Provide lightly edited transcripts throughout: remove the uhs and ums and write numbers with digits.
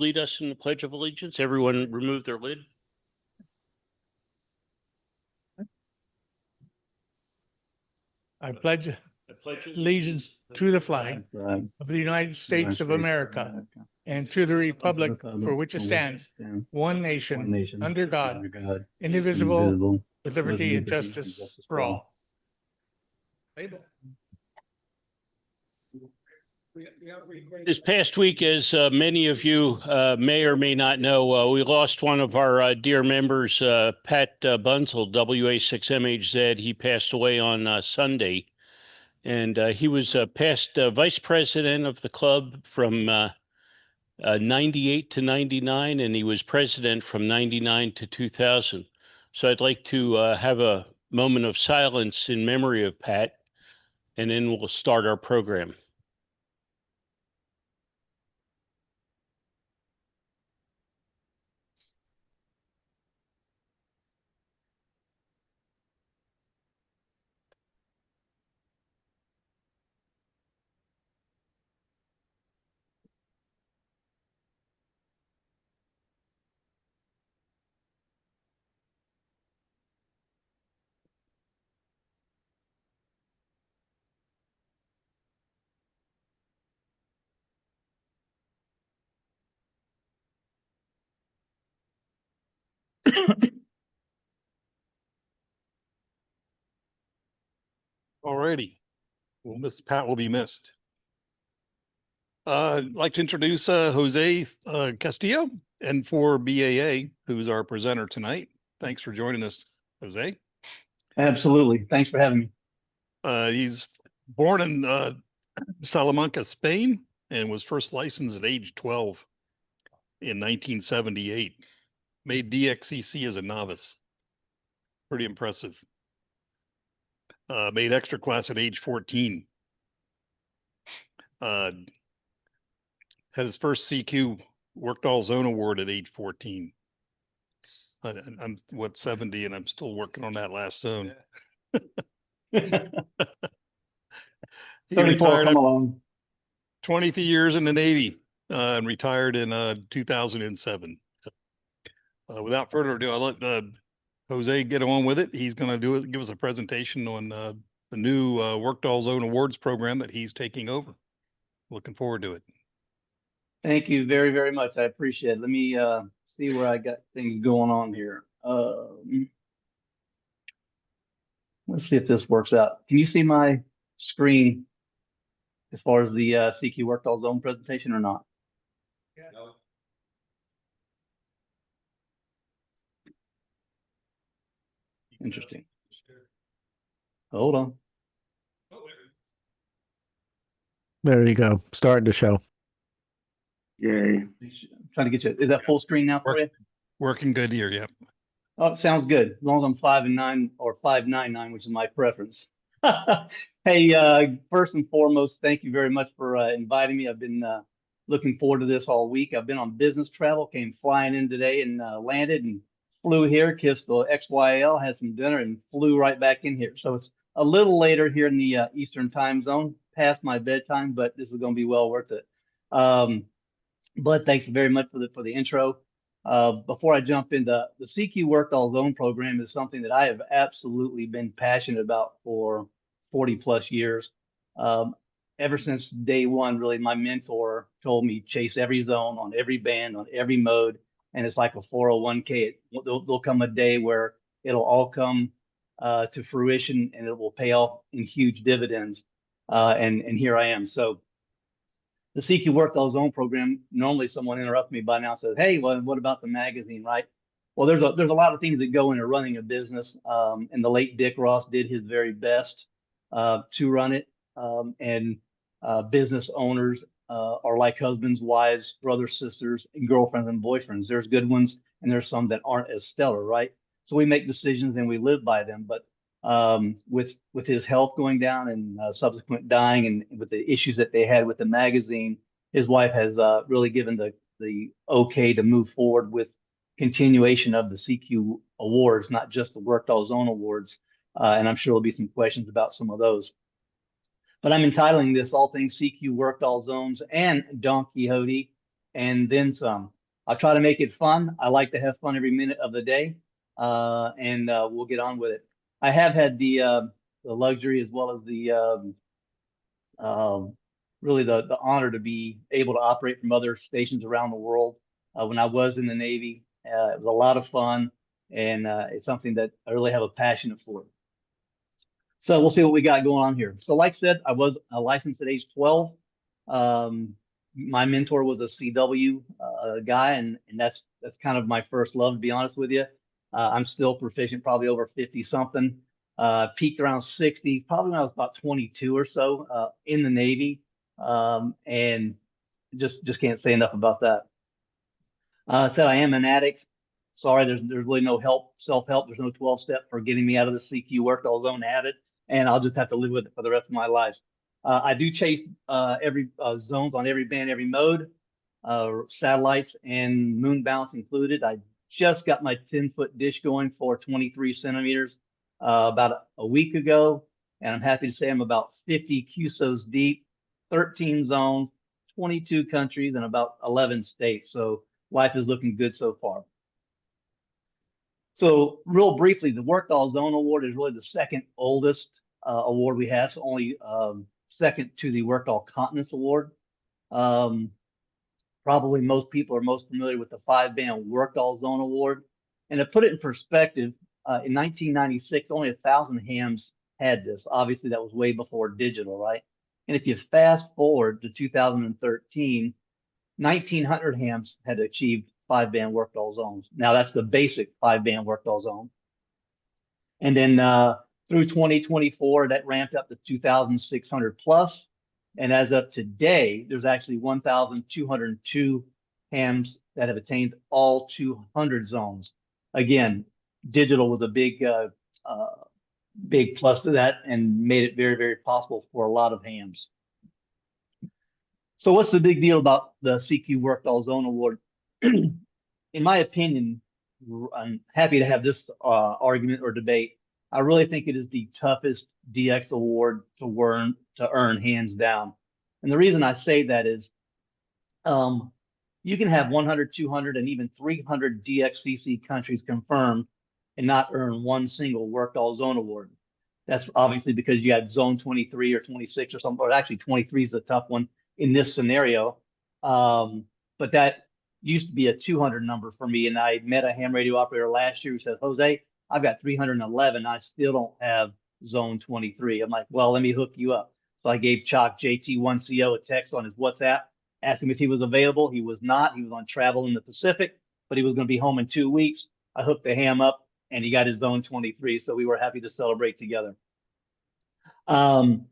lead us in the Pledge of Allegiance? Everyone remove their lid. I pledge I pledge allegiance to the flag of the United States of America and to the republic for which it stands, one nation, under God, indivisible, with liberty and justice for all. This past week, as many of you may or may not know, we lost one of our dear members, Pat Bunzel, WA6MHZ. He passed away on Sunday, and he was past vice president of the club from 98 to 99, and he was president from 99 to 2000. So I'd like to have a moment of silence in memory of Pat, and then we'll start our program. Alrighty. Well, Pat will be missed. I'd like to introduce Jose Castillo, N4BAA, who's our presenter tonight. Thanks for joining us, Jose. Absolutely. Thanks for having me. He's born in Salamanca, Spain, and was first licensed at age 12 in 1978. Made DXCC as a novice. Pretty impressive. Made extra class at age 14. Had his first CQ Worked All Zone Award at age 14. I'm 70, and I'm still working on that last zone. He 34 come along. 20 years in the Navy and retired in 2007. Without further ado, I'll let Jose get on with it. He's going to give us a presentation on the new Worked All Zone Awards program that he's taking over. Looking forward to it. Thank you very, very much. I appreciate it. Let me see where I got things going on here. Let's see if this works out. Can you see my screen as far as the CQ Worked All Zone presentation or not? Yeah. No. Interesting. Hold on. There you go. Starting to show. Yay. I'm trying to get you. Is that full screen now for you? Working good here, yeah. Oh, it sounds good. As long as I'm 5'9" or 5'99", which is my preference. Hey, first and foremost, thank you very much for inviting me. I've been looking forward to this all week. I've been on business travel, came flying in today and landed and flew here, kissed the XYL, had some dinner, and flew right back in here. So it's a little later here in the Eastern time zone, past my bedtime, but this is going to be well worth it. But thanks very much for the intro. Before I jump into the CQ Worked All Zone program is something that I have absolutely been passionate about for 40 plus years. Ever since day one, really, my mentor told me chase every zone on every band, on every mode. And it's like a 401k. There'll come a day where it'll all come to fruition and it will pay off in huge dividends. And here I am. So the CQ Worked All Zone program, normally someone interrupts me by now and says, hey, well, what about the magazine, right? Well, there's a lot of things that go into running a business. And the late Dick Ross did his very best to run it. And business owners are like husbands, wives, brothers, sisters, and girlfriends and boyfriends. There's good ones, and there's some that aren't as stellar, right? So we make decisions and we live by them. But with his health going down and subsequent dying, and with the issues that they had with the magazine, his wife has really given the okay to move forward with continuation of the CQ awards, not just the Worked All Zone awards. And I'm sure there'll be some questions about some of those. But I'm entitling this All Things CQ Worked All Zones and Don Quixote. and then some. I'll try to make it fun. I like to have fun every minute of the day, and we'll get on with it. I have had the luxury as well as the um, really the honor to be able to operate from other stations around the world. When I was in the Navy, it was a lot of fun, and it's something that I really have a passion for. So we'll see what we got going on here. So like I said, I was licensed at age 12. Um, my mentor was a CW guy, and that's kind of my first love, to be honest with you. I'm still proficient, probably over 50 something. Peaked around 60, probably when I was about 22 or so in the Navy, and just can't say enough about that. Said I am an addict. Sorry, there's really no self-help. There's no 12-step for getting me out of the CQ work all zone habit, and I'll just have to live with it for the rest of my life. I do chase every zones on every band, every mode, satellites and moon bounce included. I just got my 10-foot dish going for 23 centimeters about a week ago, and I'm happy to say I'm about 50 QSOs deep, 13 zones, 22 countries, and about 11 states. So life is looking good so far. So real briefly, the Workdoll Zone Award is really the second oldest award we have, so only second to the Workdoll Continents Award. Probably most people are most familiar with the 5-band Workdoll Zone Award. And to put it in perspective, in 1996, only 1,000 hams had this. Obviously, that was way before digital, right? And if you fast forward to 2013, 1,900 hams had achieved 5-band Workdoll zones. Now that's the basic 5-band Workdoll zone. And then through 2024, that ramped up to 2,600 plus. And as of today, there's actually 1,202 hams that have attained all 200 zones. Again, digital was a big plus to that and made it very, very possible for a lot of hams. So what's the big deal about the CQ Workdoll Zone Award? In my opinion, I'm happy to have this argument or debate. I really think it is the toughest DX award to earn hands down. And the reason I say that is you can have 100, 200, and even 300 DXCC countries confirmed and not earn one single Workdoll Zone Award. That's obviously because you had Zone 23 or 26 or something, or actually 23 is the tough one in this scenario. But that used to be a 200 number for me. And I met a ham radio operator last year who said, Jose, I've got 311. I still don't have Zone 23. I'm like, well, let me hook you up. So I gave Chalk JT1CO a text on his WhatsApp, asked him if he was available. He was not. He was on travel in the Pacific, but he was going to be home in 2 weeks. I hooked the ham up and he got his Zone 23. So we were happy to celebrate together. The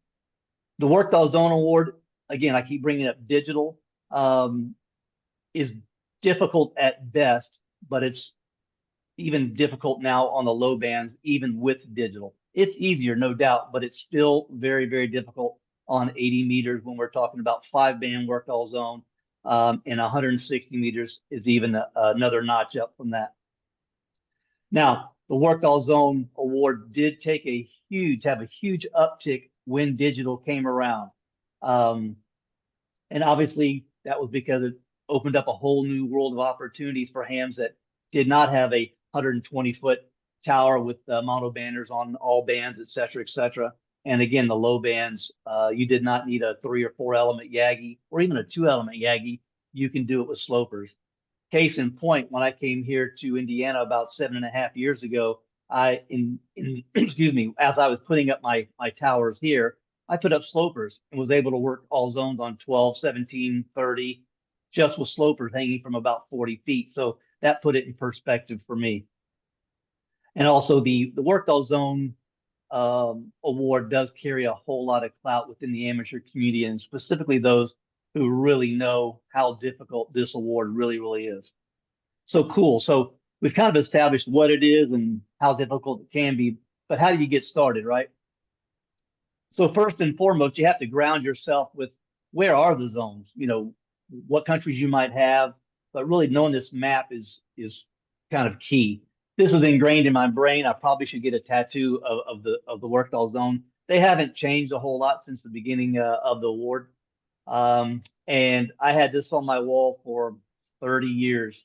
Workdoll Zone Award, again, I keep bringing up digital, is difficult at best, but it's even difficult now on the low bands, even with digital. It's easier, no doubt, but it's still very, very difficult on 80 meters when we're talking about 5-band Workdoll Zone, and 160 meters is even another notch up from that. Now, the Workdoll Zone Award did have a huge uptick when digital came around. And obviously that was because it opened up a whole new world of opportunities for hams that did not have a 120-foot tower with mono banners on all bands, et cetera, et cetera. And again, the low bands, you did not need a 3 or 4 element Yagi or even a 2-element Yagi. You can do it with slopers. Case in point, when I came here to Indiana about 7.5 years ago, excuse me, as I was putting up my towers here, I put up slopers and was able to work all zones on 12, 17, 30, just with slopers hanging from about 40 feet. So that put it in perspective for me. And also the Workdoll Zone award does carry a whole lot of clout within the amateur community, and specifically those who really know how difficult this award really, really is. So cool. So we've kind of established what it is and how difficult it can be, but how do you get started, right? So first and foremost, you have to ground yourself with where are the zones, what countries you might have, but really knowing this map is kind of key. This is ingrained in my brain. I probably should get a tattoo of the Workdoll Zone. They haven't changed a whole lot since the beginning of the award. And I had this on my wall for 30 years.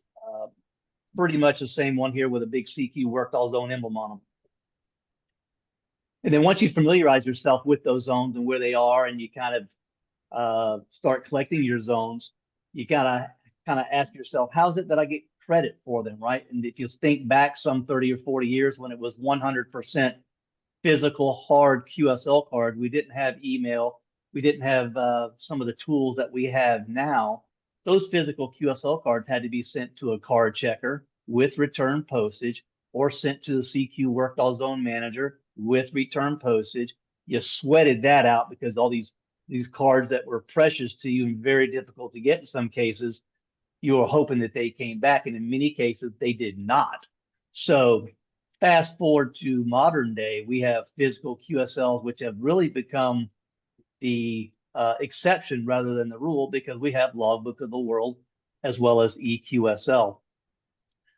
Pretty much the same one here with a big CQ worked all zone emblem on them. And then once you familiarize yourself with those zones and where they are, and you kind of start collecting your zones, you gotta kind of ask yourself, how's it that I get credit for them, right? And if you think back some 30 or 40 years when it was 100% physical hard QSL card, we didn't have email, we didn't have some of the tools that we have now. Those physical QSL cards had to be sent to a card checker with return postage, or sent to the CQ worked all zone manager with return postage. You sweated that out because all these cards that were precious to you and very difficult to get in some cases, you were hoping that they came back, and in many cases they did not. So fast forward to modern day, we have physical QSLs, which have really become the exception rather than the rule, because we have Logbook of the World as well as EQSL.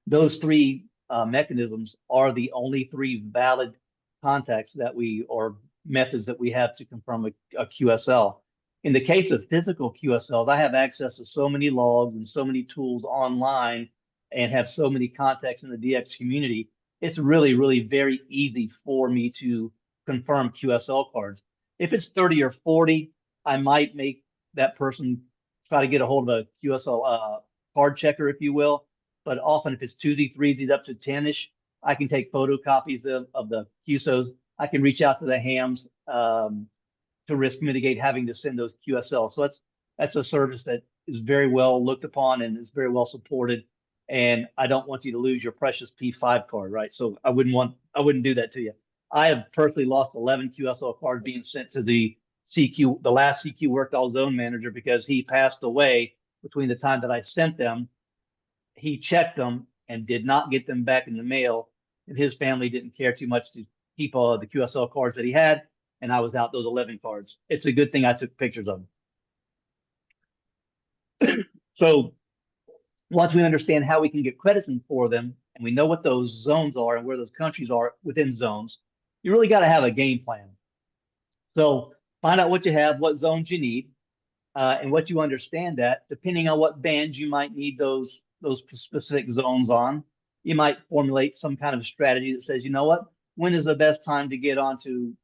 Those three mechanisms are the only three valid contacts that or methods that we have to confirm a QSL. In the case of physical QSLs, I have access to so many logs and so many tools online and have so many contacts in the DX community. It's really, really very easy for me to confirm QSL cards. If it's 30 or 40, I might make that person try to get a hold of a QSL card checker, if you will. But often if it's 2Z, 3Z up to 10-ish, I can take photocopies of the QSOs. I can reach out to the hams to risk mitigate having to send those QSL. So that's a service that is very well looked upon and is very well supported. And I don't want you to lose your precious P5 card, right? So I wouldn't do that to you. I have personally lost 11 QSL cards being sent to the last CQ worked all zone manager, because he passed away between the time that I sent them. He checked them and did not get them back in the mail, and his family didn't care too much to keep all the QSL cards that he had, and I was out those 11 cards. It's a good thing I took pictures of them. So once we understand how we can get credits in for them, and we know what those zones are and where those countries are within zones, you really got to have a game plan. So find out what you have, what zones you need, and what you understand that, depending on what bands you might need those specific zones on. You might formulate some kind of strategy that says, you know what, when is the best time to get on to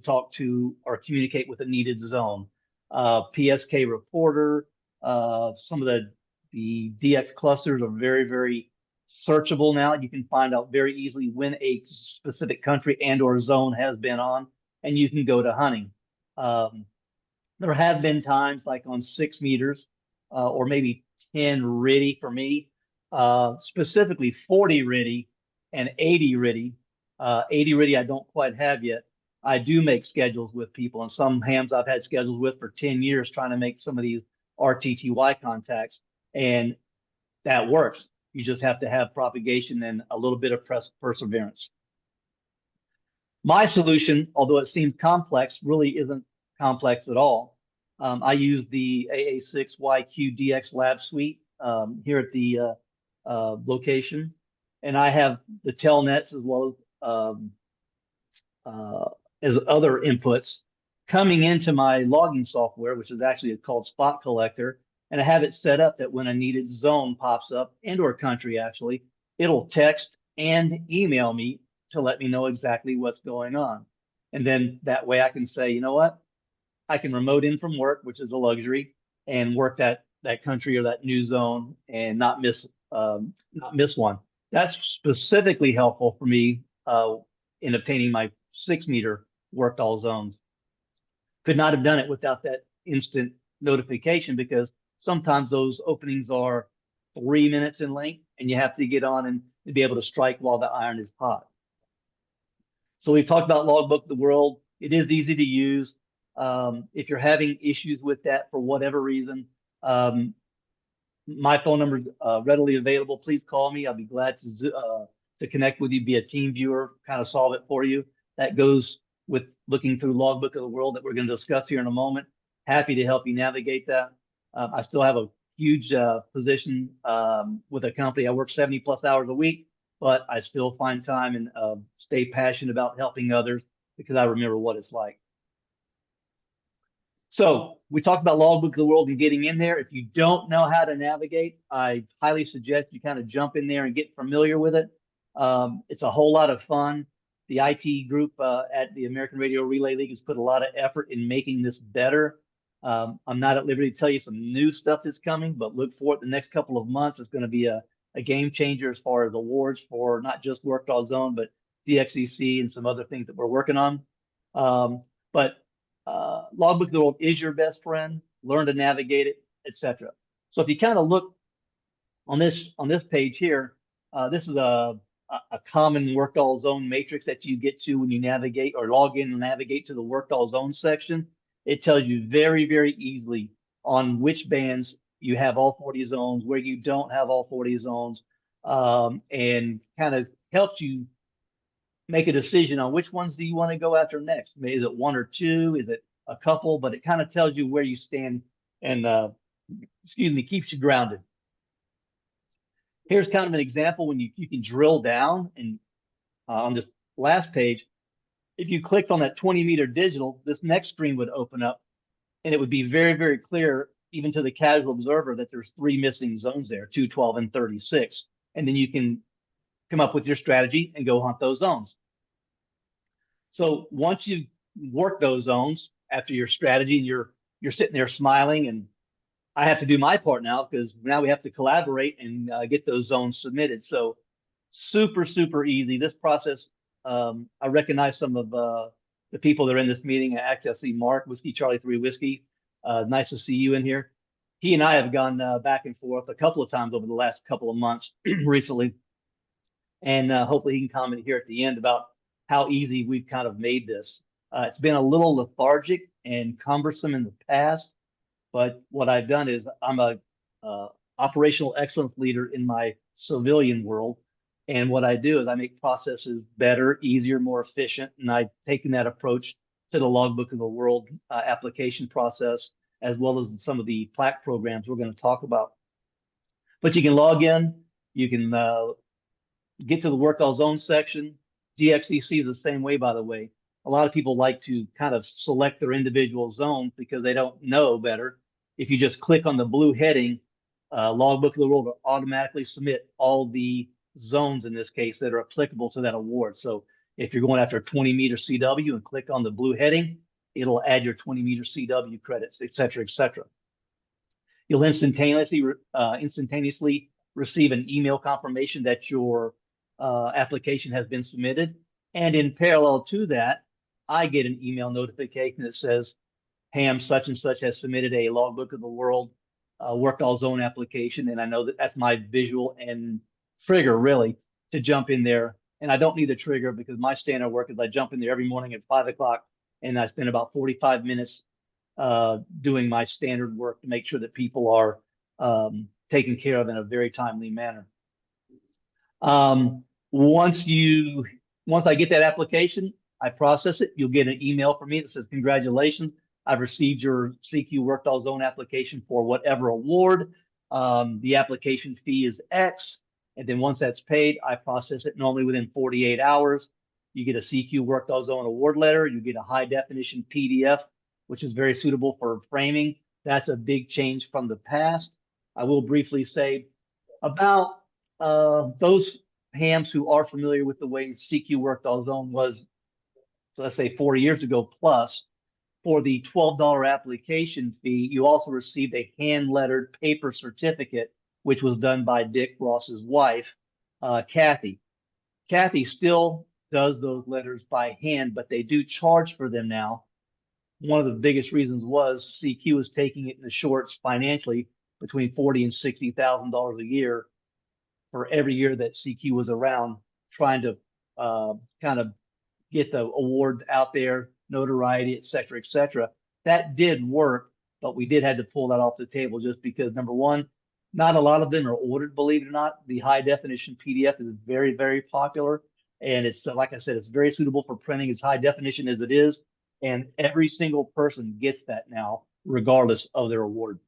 talk to or communicate with a needed zone? PSK reporter, some of the DX clusters are very, very searchable now. You can find out very easily when a specific country and or zone has been on, and you can go to hunting. There have been times like on 6 meters or maybe 10 RIDI for me, specifically 40 RIDI and 80 RIDI. 80 RIDI I don't quite have yet. I do make schedules with people, and some hams I've had schedules with for 10 years trying to make some of these RTTY contacts, and that works. You just have to have propagation and a little bit of perseverance. My solution, although it seems complex, really isn't complex at all. I use the AA6YQ-DX lab suite here at the location, and I have the telnets as well as other inputs coming into my logging software, which is actually called Spot Collector. And I have it set up that when a needed zone pops up, and or country actually, it'll text and email me to let me know exactly what's going on. And then that way I can say, you know what, I can remote in from work, which is a luxury, and work that country or that new zone and not miss one. That's specifically helpful for me in obtaining my 6 meter worked all zones. Could not have done it without that instant notification, because sometimes those openings are 3 minutes in length, and you have to get on and be able to strike while the iron is hot. So we talked about Logbook of the World. It is easy to use. If you're having issues with that for whatever reason, my phone number is readily available. Please call me. I'll be glad to connect with you via TeamViewer, kind of solve it for you. That goes with looking through Logbook of the World that we're going to discuss here in a moment. Happy to help you navigate that. I still have a huge position with a company. I work 70+ hours a week, but I still find time and stay passionate about helping others, because I remember what it's like. So we talked about Logbook of the World and getting in there. If you don't know how to navigate, I highly suggest you kind of jump in there and get familiar with it. It's a whole lot of fun. The IT group at the American Radio Relay League has put a lot of effort in making this better. I'm not at liberty to tell you some new stuff that's coming, but look for it the next couple of months. It's going to be a game changer as far as awards for not just Worked Zone, but DXEC and some other things that we're working on. But Logbook of the World is your best friend. Learn to navigate it, etc. So if you kind of look on this page here, this is a common Worked Zone matrix that you get to when you navigate or log in and navigate to the Worked Zone section. It tells you very, very easily on which bands you have all 40 zones, where you don't have all 40 zones, and kind of helps you make a decision on which ones do you want to go after next. Maybe is it one or two? Is it a couple? But it kind of tells you where you stand and, keeps you grounded. Here's kind of an example when you can drill down and on this last page, if you clicked on that 20-meter digital, this next screen would open up and it would be very, very clear, even to the casual observer, that there's 3 missing zones there, 2, 12, and 36. And then you can come up with your strategy and go hunt those zones. So once you work those zones after your strategy and you're sitting there smiling, and I have to do my part now because now we have to collaborate and get those zones submitted. So super, super easy. This process, I recognize some of the people that are in this meeting. Actually, I see Mark, Whiskey Charlie 3 Whiskey. Nice to see you in here. He and I have gone back and forth a couple of times over the last couple of months recently. And hopefully he can comment here at the end about how easy we've kind of made this. It's been a little lethargic and cumbersome in the past, but what I've done is I'm a operational excellence leader in my civilian world. And what I do is I make processes better, easier, more efficient. And I've taken that approach to the Logbook of the World application process, as well as some of the plaque programs we're going to talk about. But you can log in, you can get to the Worked Zone section. DXEC is the same way, by the way. A lot of people like to kind of select their individual zones because they don't know better. If you just click on the blue heading, Logbook of the World will automatically submit all the zones in this case that are applicable to that award. So if you're going after a 20-meter CW and click on the blue heading, it'll add your 20-meter CW credits, et cetera, et cetera. You'll instantaneously receive an email confirmation that your application has been submitted. And in parallel to that, I get an email notification that says, Ham such and such has submitted a Logbook of the World Worked Zone application. And I know that that's my visual and trigger really to jump in there. And I don't need the trigger because my standard work is I jump in there every morning at 5 o'clock and I spend about 45 minutes doing my standard work to make sure that people are taken care of in a very timely manner. Once I get that application, I process it. You'll get an email from me that says, congratulations, I've received your CQ Worked Zone application for whatever award. The application fee is X. And then once that's paid, I process it normally within 48 hours. You get a CQ Worked Zone award letter. You get a high definition PDF, which is very suitable for framing. That's a big change from the past. I will briefly say about those hams who are familiar with the way CQ Worked Zone was, so let's say 4 years ago plus. For the $12 application fee, you also received a hand-lettered paper certificate, which was done by Dick Ross's wife, Kathy. Kathy still does those letters by hand, but they do charge for them now. One of the biggest reasons was CQ was taking it in the shorts financially between $40,000 and $60,000 a year for every year that CQ was around, trying to kind of get the award out there, notoriety, et cetera, et cetera. That did work, but we did have to pull that off the table just because, number one, not a lot of them are ordered, believe it or not. The high definition PDF is very, very popular. And it's, like I said, it's very suitable for printing as high definition as it is. And every single person gets that now, regardless of their award.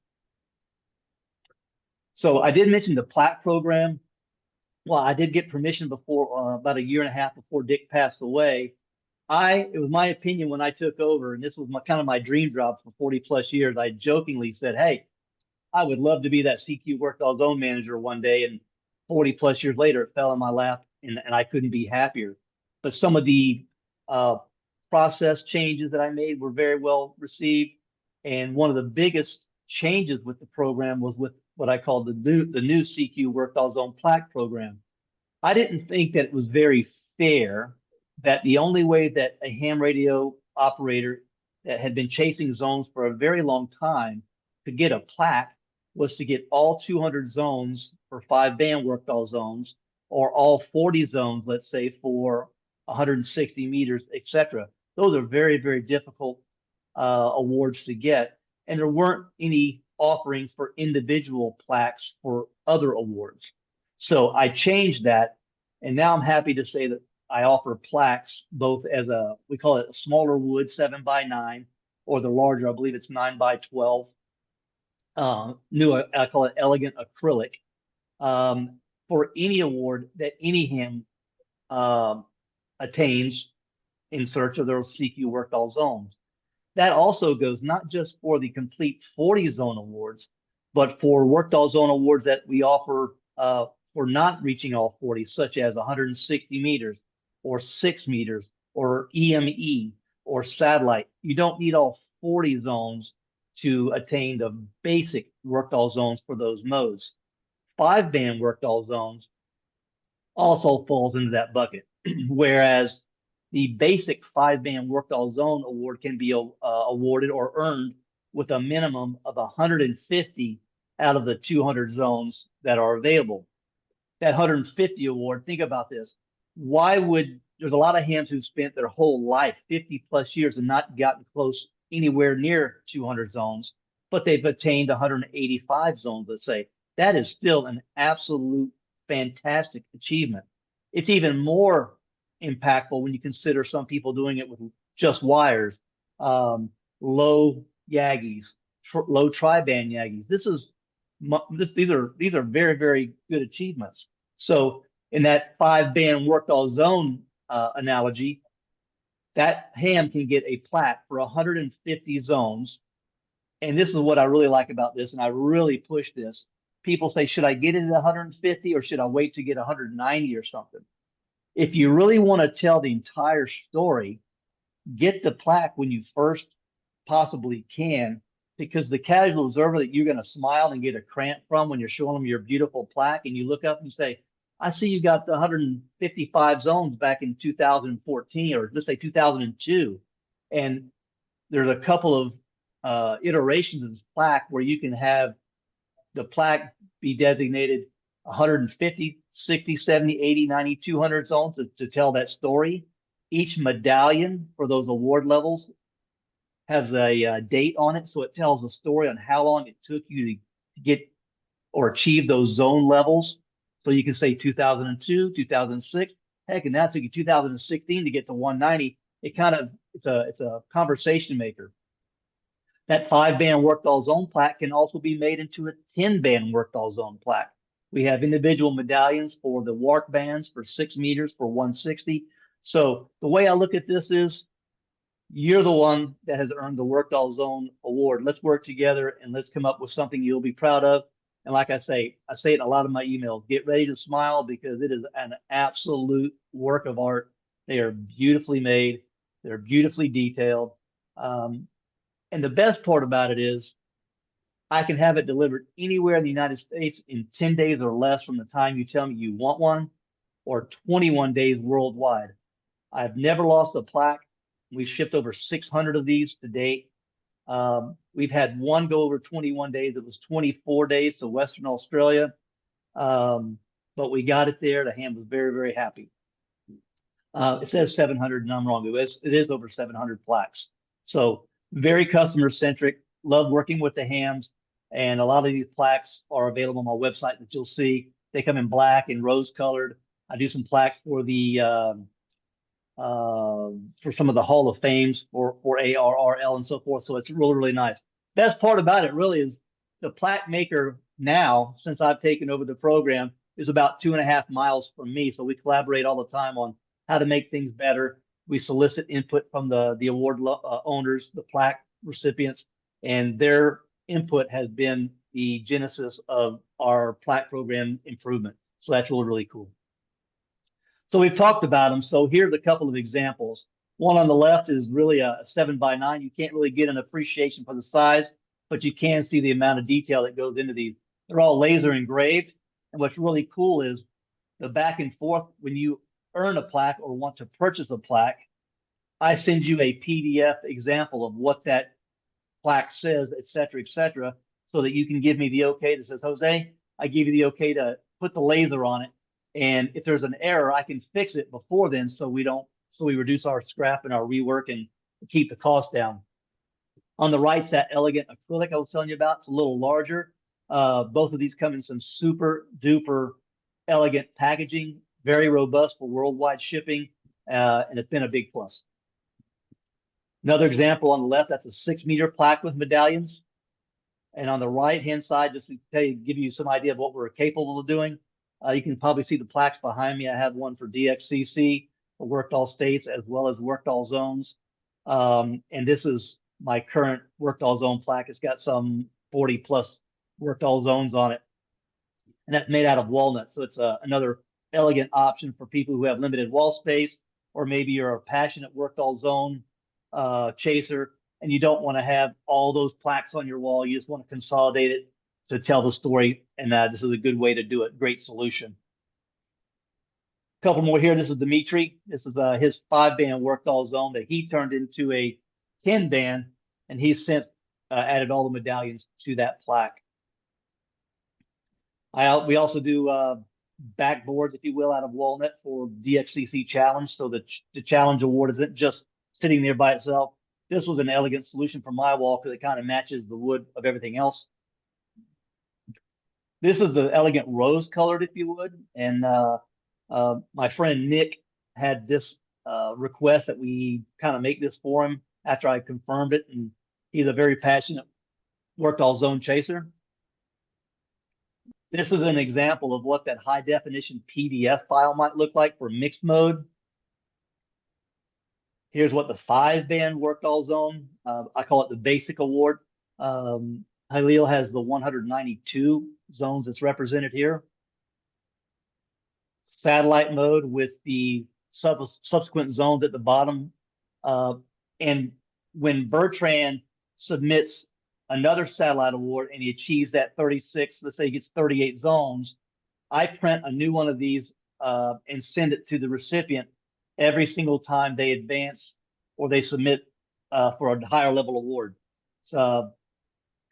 So I did mention the plaque program. Well, I did get permission before, about a year and a half before Dick passed away. it was my opinion when I took over, and this was kind of my dream job for 40 plus years. I jokingly said, hey, I would love to be that CQ Workdoll Zone manager one day. And 40 plus years later, it fell in my lap, and I couldn't be happier. But some of the process changes that I made were very well received. And one of the biggest changes with the program was with what I called the new CQ Workdoll Zone plaque program. I didn't think that it was very fair that the only way that a ham radio operator that had been chasing zones for a very long time could get a plaque was to get all 200 zones for 5-band Workdoll zones, or all 40 zones, let's say, for 160 meters, etc. Those are very, very difficult awards to get. And there weren't any offerings for individual plaques for other awards. So I changed that. And now I'm happy to say that I offer plaques both as we call it a smaller wood 7x9, or the larger, I believe it's 9x12. I call it elegant acrylic, for any award that any ham attains in search of those CQ Workdoll zones. That also goes not just for the complete 40 zone awards, but for Workdoll zone awards that we offer for not reaching all 40, such as 160 meters or 6 meters or EME or satellite. You don't need all 40 zones to attain the basic Workdoll zones for those modes. 5-band Workdoll zones also falls into that bucket, whereas the basic 5-band Workdoll zone award can be awarded or earned with a minimum of 150 out of the 200 zones that are available. That 150 award, think about this. There's a lot of hams who spent their whole life, 50 plus years, and not gotten close anywhere near 200 zones, but they've attained 185 zones, let's say. That is still an absolute fantastic achievement. It's even more impactful when you consider some people doing it with just wires, low Yagis, low tri-band Yagis. These are very, very good achievements. So in that 5-band Workdoll zone analogy, that ham can get a plaque for 150 zones. And this is what I really like about this, and I really push this. People say, should I get it at 150 or should I wait to get 190 or something? If you really want to tell the entire story, get the plaque when you first possibly can, because the casual observer that you're going to smile and get a cramp from when you're showing them your beautiful plaque, and you look up and say, I see you got the 155 zones back in 2014, or let's say 2002. And there's a couple of iterations of this plaque where you can have the plaque be designated 150, 60, 70, 80, 90, 200 zones to tell that story. Each medallion for those award levels has a date on it, so it tells a story on how long it took you to get or achieve those zone levels. So you can say 2002, 2006, heck, and that took you 2016 to get to 190. It's a conversation maker. That 5-band Workdoll zone plaque can also be made into a 10-band Workdoll zone plaque. We have individual medallions for the WARC bands for 6 meters for 160. So the way I look at this is, you're the one that has earned the Workdoll Zone Award. Let's work together and let's come up with something you'll be proud of. And like I say it in a lot of my emails, get ready to smile, because it is an absolute work of art. They are beautifully made. They're beautifully detailed. And the best part about it is I can have it delivered anywhere in the United States in 10 days or less from the time you tell me you want one, or 21 days worldwide. I've never lost a plaque. We've shipped over 600 of these to date. We've had one go over 21 days. It was 24 days to Western Australia. But we got it there. The ham was very, very happy. It says 700, and I'm wrong. It is over 700 plaques. So very customer centric. Love working with the hams. And a lot of these plaques are available on my website that you'll see. They come in black and rose colored. I do some plaques for for some of the Hall of Fames for ARRL and so forth. So it's really, really nice. Best part about it really is the plaque maker now, since I've taken over the program, is about 2.5 miles from me. So we collaborate all the time on how to make things better. We solicit input from the award owners, the plaque recipients, and their input has been the genesis of our plaque program improvement. So that's really, really cool. So we've talked about them. So here's a couple of examples. One on the left is really a 7x9. You can't really get an appreciation for the size, but you can see the amount of detail that goes into these. They're all laser engraved. And what's really cool is the back and forth when you earn a plaque or want to purchase a plaque. I send you a PDF example of what that plaque says, et cetera, so that you can give me the okay that says, Jose, I give you the okay to put the laser on it. And if there's an error, I can fix it before then so we reduce our scrap and our rework and keep the cost down. On the right's that elegant acrylic I was telling you about. It's a little larger. Both of these come in some super duper elegant packaging, very robust for worldwide shipping, and it's been a big plus. Another example on the left, that's a 6-meter plaque with medallions. And on the right-hand side, just to give you some idea of what we're capable of doing, you can probably see the plaques behind me. I have one for DXCC, for Worked All States, as well as Worked All Zones. And this is my current Worked All Zone plaque. It's got some 40 plus Worked All Zones on it. And that's made out of walnut. So it's another elegant option for people who have limited wall space, or maybe you're a passionate Worked All Zone chaser, and you don't want to have all those plaques on your wall. You just want to consolidate it to tell the story, and this is a good way to do it. Great solution. A couple more here. This is Dimitri. This is his 5-band Worked All Zone that he turned into a 10-band, and he's since added all the medallions to that plaque. We also do backboards, if you will, out of walnut for DXCC Challenge. So the Challenge Award isn't just sitting there by itself. This was an elegant solution for my wall because it kind of matches the wood of everything else. This is the elegant rose colored, if you would. And my friend Nick had this request that we kind of make this for him after I confirmed it. And he's a very passionate Worked All Zone chaser. This is an example of what that high definition PDF file might look like for mixed mode. Here's what the 5-band Worked All Zone, I call it the basic award. Halil has the 192 zones that's represented here. Satellite mode with the subsequent zones at the bottom. And when Bertrand submits another satellite award and he achieves that 36, let's say he gets 38 zones, I print a new one of these and send it to the recipient every single time they advance or they submit for a higher level award. So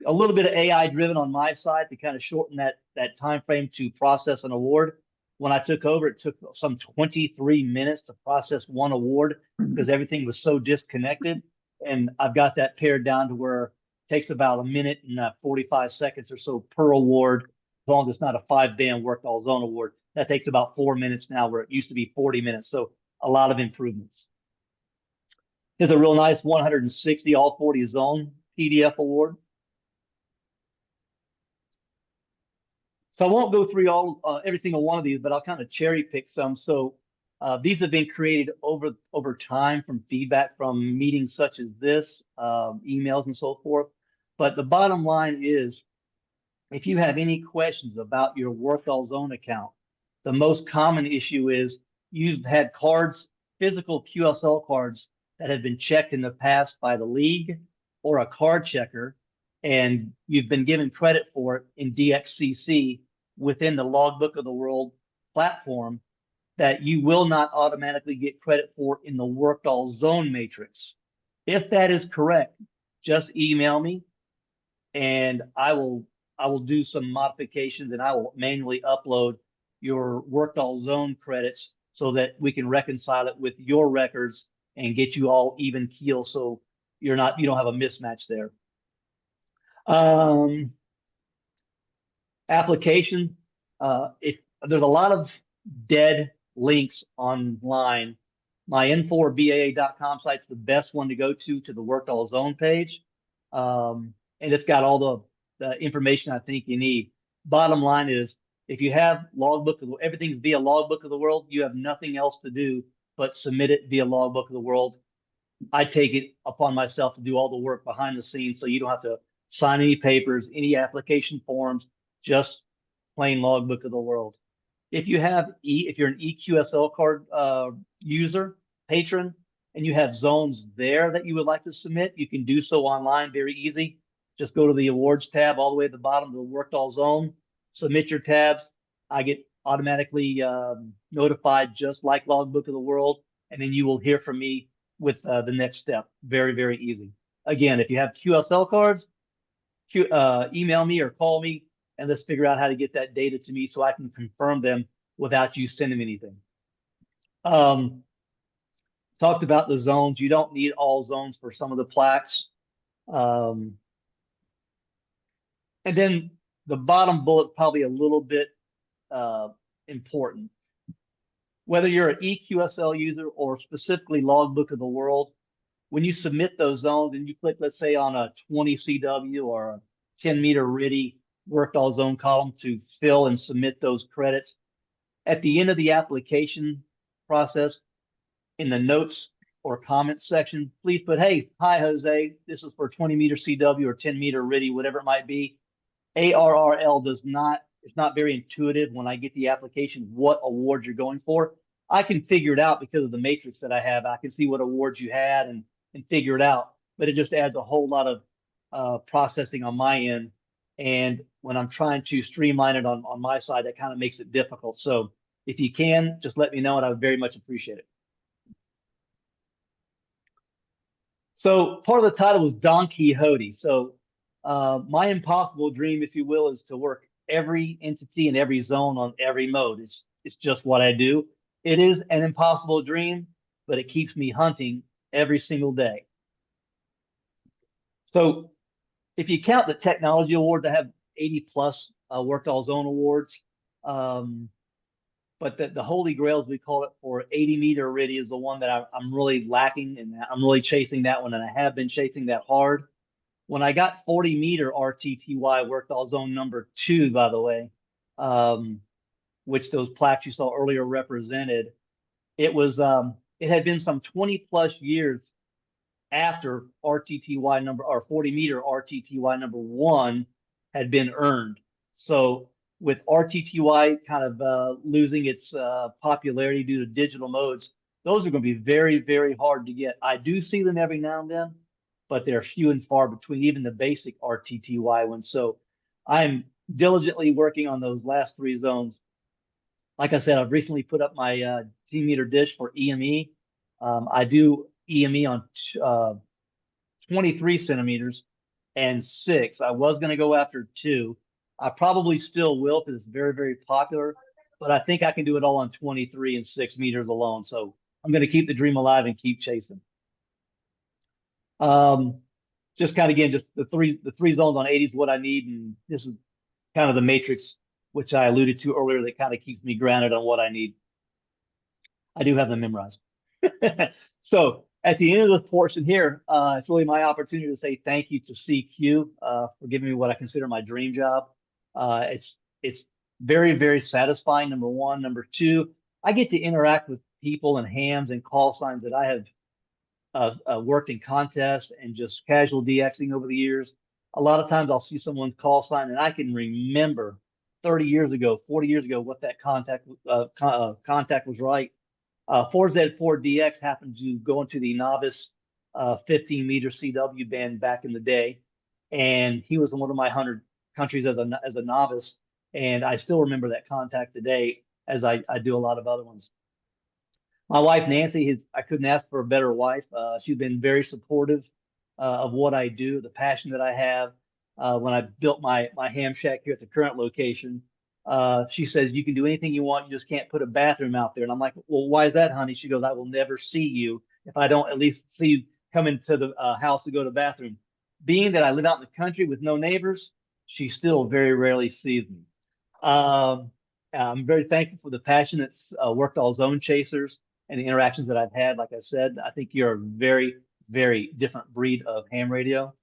a little bit of AI driven on my side to kind of shorten that time frame to process an award. When I took over, it took some 23 minutes to process one award because everything was so disconnected. And I've got that pared down to where it takes about a minute and 45 seconds or so per award, as long as it's not a 5-band Worked All Zone award. That takes about 4 minutes now, where it used to be 40 minutes. So a lot of improvements. Here's a real nice 160 all 40 zone PDF award. So I won't go through every single one of these, but I'll kind of cherry pick some. So these have been created over time from feedback from meetings such as this, emails and so forth. But the bottom line is, if you have any questions about your Worked All Zone account, the most common issue is you've had cards, physical QSL cards that have been checked in the past by the league or a card checker, and you've been given credit for it in DXCC within the Logbook of the World platform that you will not automatically get credit for in the Worked All Zone matrix. If that is correct, just email me and I will do some modifications and I will manually upload your Worked All Zone credits so that we can reconcile it with your records and get you all even keel so you don't have a mismatch there. Application, if there's a lot of dead links online, my N4BAA.com site's the best one to go to the Worked All Zone page. And it's got all the information I think you need. Bottom line is, if you have everything's via Logbook of the World, you have nothing else to do but submit it via Logbook of the World. I take it upon myself to do all the work behind the scenes, so you don't have to sign any papers, any application forms, just plain Logbook of the World. If you have if you're an EQSL card user, patron, and you have zones there that you would like to submit, you can do so online, very easy. Just go to the awards tab all the way at the bottom of the worked all zone, submit your tabs. I get automatically notified just like Logbook of the World, and then you will hear from me with the next step. Very, very easy. Again, if you have QSL cards, email me or call me, and let's figure out how to get that data to me so I can confirm them without you sending anything. Talked about the zones. You don't need all zones for some of the plaques. And then the bottom bullet probably a little bit important. Whether you're an EQSL user or specifically Logbook of the World, when you submit those zones and you click, let's say, on a 20 CW or a 10 meter RIDI worked all zone column to fill and submit those credits, at the end of the application process, in the notes or comments section, please put, hey, hi, Jose, this is for 20 meter CW or 10 meter RIDI, whatever it might be. ARRL it's not very intuitive when I get the application, what award you're going for. I can figure it out because of the matrix that I have. I can see what awards you had and figure it out, but it just adds a whole lot of processing on my end. And when I'm trying to streamline it on my side, that kind of makes it difficult. So if you can, just let me know and I would very much appreciate it. So part of the title was Don Quixote. So my impossible dream, if you will, is to work every entity in every zone on every mode. It's just what I do. It is an impossible dream, but it keeps me hunting every single day. So if you count the technology awards, I have 80 plus worked all zone awards. But the holy grails, we call it, for 80 meter RIDI is the one that I'm really lacking, and I'm really chasing that one, and I have been chasing that hard. When I got 40 meter RTTY, worked all zone number 2, by the way, which those plaques you saw earlier represented, it was it had been some 20 plus years after RTTY number, or 40 meter RTTY number 1 had been earned. So with RTTY kind of losing its popularity due to digital modes, those are going to be very, very hard to get. I do see them every now and then, but they're few and far between, even the basic RTTY ones. So I'm diligently working on those last 3 zones. Like I said, I've recently put up my 10 meter dish for EME. I do EME on 23 centimeters and 6. I was going to go after 2. I probably still will because it's very, very popular, but I think I can do it all on 23 and 6 meters alone. So I'm going to keep the dream alive and keep chasing. Just kind of, again, just the three zones on 80 is what I need. And this is kind of the matrix, which I alluded to earlier, that kind of keeps me grounded on what I need. I do have them memorized. So at the end of the portion here, it's really my opportunity to say thank you to CQ for giving me what I consider my dream job. It's very, very satisfying, number one. Number two, I get to interact with people and hams and call signs that I have worked in contests and just casual DXing over the years. A lot of times I'll see someone's call sign and I can remember 30 years ago, 40 years ago, what that contact was like. 4Z4DX happened to go into the novice 15 meter CW band back in the day. And he was in one of my 100 countries as a novice. And I still remember that contact today, as I do a lot of other ones. My wife, Nancy, I couldn't ask for a better wife. She's been very supportive of what I do, the passion that I have. When I built my ham shack here at the current location, she says, you can do anything you want, you just can't put a bathroom out there. And I'm like, well, why is that, honey? She goes, I will never see you if I don't at least see you come into the house to go to the bathroom. Being that I live out in the country with no neighbors, she still very rarely sees me. I'm very thankful for the passionate worked all zone chasers and the interactions that I've had. Like I said, I think you're a very, very different breed of ham radio.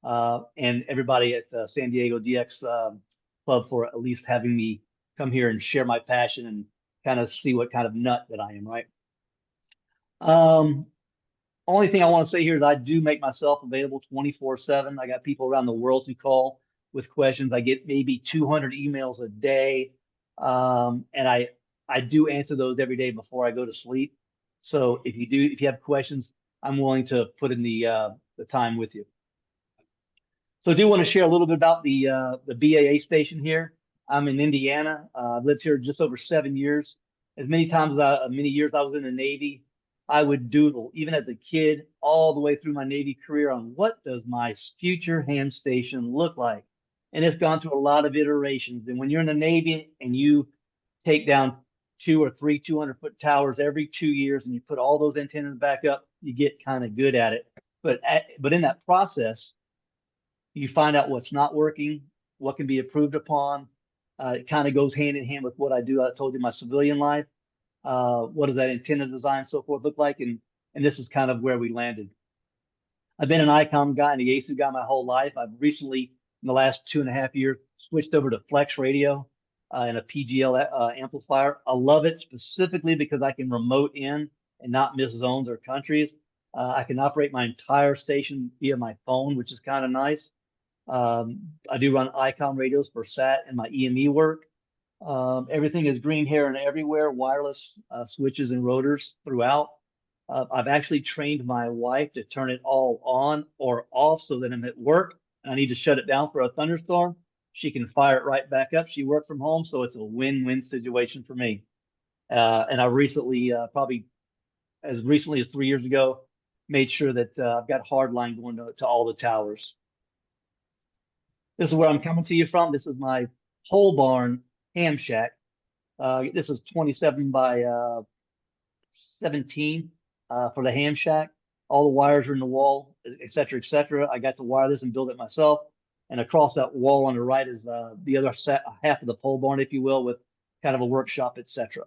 And everybody at San Diego DX Club for at least having me come here and share my passion and kind of see what kind of nut that I am, right? Um, Only thing I want to say here is I do make myself available 24/7. I got people around the world to call with questions. I get maybe 200 emails a day. And I do answer those every day before I go to sleep. So if you have questions, I'm willing to put in the time with you. So I do want to share a little bit about the BAA station here. I'm in Indiana. I've lived here just over 7 years. As many times many years I was in the Navy, I would doodle, even as a kid, all the way through my Navy career on what does my future ham station look like? And it's gone through a lot of iterations. And when you're in the Navy and you take down 2 or 3 200-foot towers every 2 years and you put all those antennas back up, you get kind of good at it. But in that process, you find out what's not working, what can be improved upon. It kind of goes hand in hand with what I do. I told you my civilian life. What does that antenna design and so forth look like? And this is kind of where we landed. I've been an ICOM guy and a Yaesu guy my whole life. I've recently, in the last 2.5 years, switched over to Flex Radio and a PGL amplifier. I love it specifically because I can remote in and not miss zones or countries. I can operate my entire station via my phone, which is kind of nice. I do run ICOM radios for SAT and my EME work. Everything is green here and everywhere, wireless switches and rotors throughout. I've actually trained my wife to turn it all on or off so that I'm at work and I need to shut it down for a thunderstorm. She can fire it right back up. She worked from home, so it's a win-win situation for me. And I recently, probably as recently as 3 years ago, made sure that I've got hardline going to all the towers. This is where I'm coming to you from. This is my pole barn ham shack. This is 27 by 17 for the ham shack. All the wires are in the wall, et cetera, et cetera. I got to wire this and build it myself. And across that wall on the right is the other half of the pole barn, if you will, with kind of a workshop, et cetera.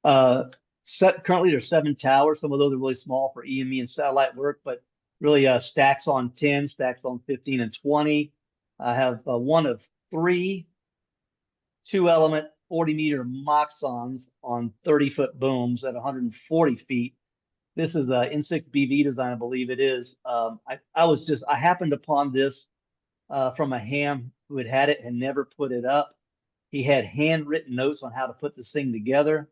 Currently, there's 7 towers. Some of those are really small for EME and satellite work, but really stacks on 10, stacks on 15 and 20. I have one of 3 2-element 40-meter Moxons on 30-foot booms at 140 feet. This is a N4BAA design, I believe it is. I happened upon this from a ham who had it and never put it up. He had handwritten notes on how to put this thing together.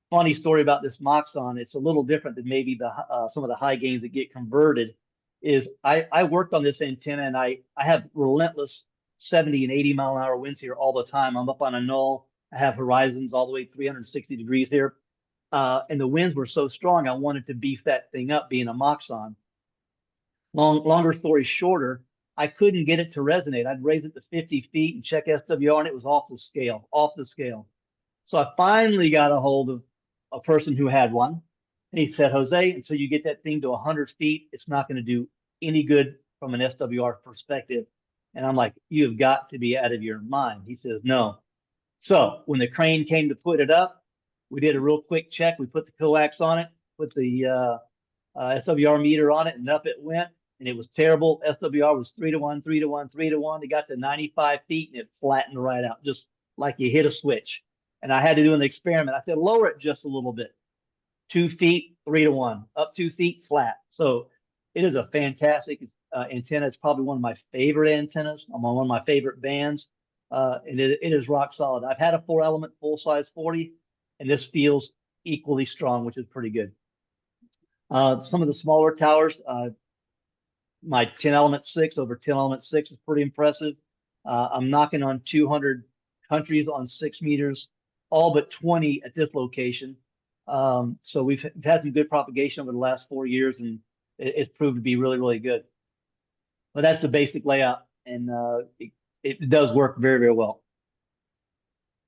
Funny story about this Moxon. It's a little different than maybe some of the high gains that get converted. Is I worked on this antenna and I have relentless 70 and 80 mile an hour winds here all the time. I'm up on a knoll. I have horizons all the way 360 degrees here. And the winds were so strong, I wanted to beef that thing up being a Moxon. Longer story shorter, I couldn't get it to resonate. I'd raise it to 50 feet and check SWR and it was off the scale. So I finally got a hold of a person who had one. And he said, Jose, until you get that thing to 100 feet, it's not going to do any good from an SWR perspective. And I'm like, you've got to be out of your mind. He says, no. So when the crane came to put it up, we did a real quick check. We put the coax on it, put the SWR meter on it, and up it went. And it was terrible. SWR was 3 to 1, 3 to 1, 3 to 1. It got to 95 feet and it flattened right out, just like you hit a switch. And I had to do an experiment. I said, lower it just a little bit. 2 feet, 3 to 1, up 2 feet, flat. So it is a fantastic antenna. It's probably one of my favorite antennas. I'm on one of my favorite bands. And it is rock solid. I've had a 4-element full-size 40, and this feels equally strong, which is pretty good. Some of the smaller towers, my 10-element 6 over 10-element 6 is pretty impressive. I'm knocking on 200 countries on 6 meters, all but 20 at this location. So we've had some good propagation over the last 4 years, and it's proved to be really, really good. But that's the basic layout, and it does work very, very well.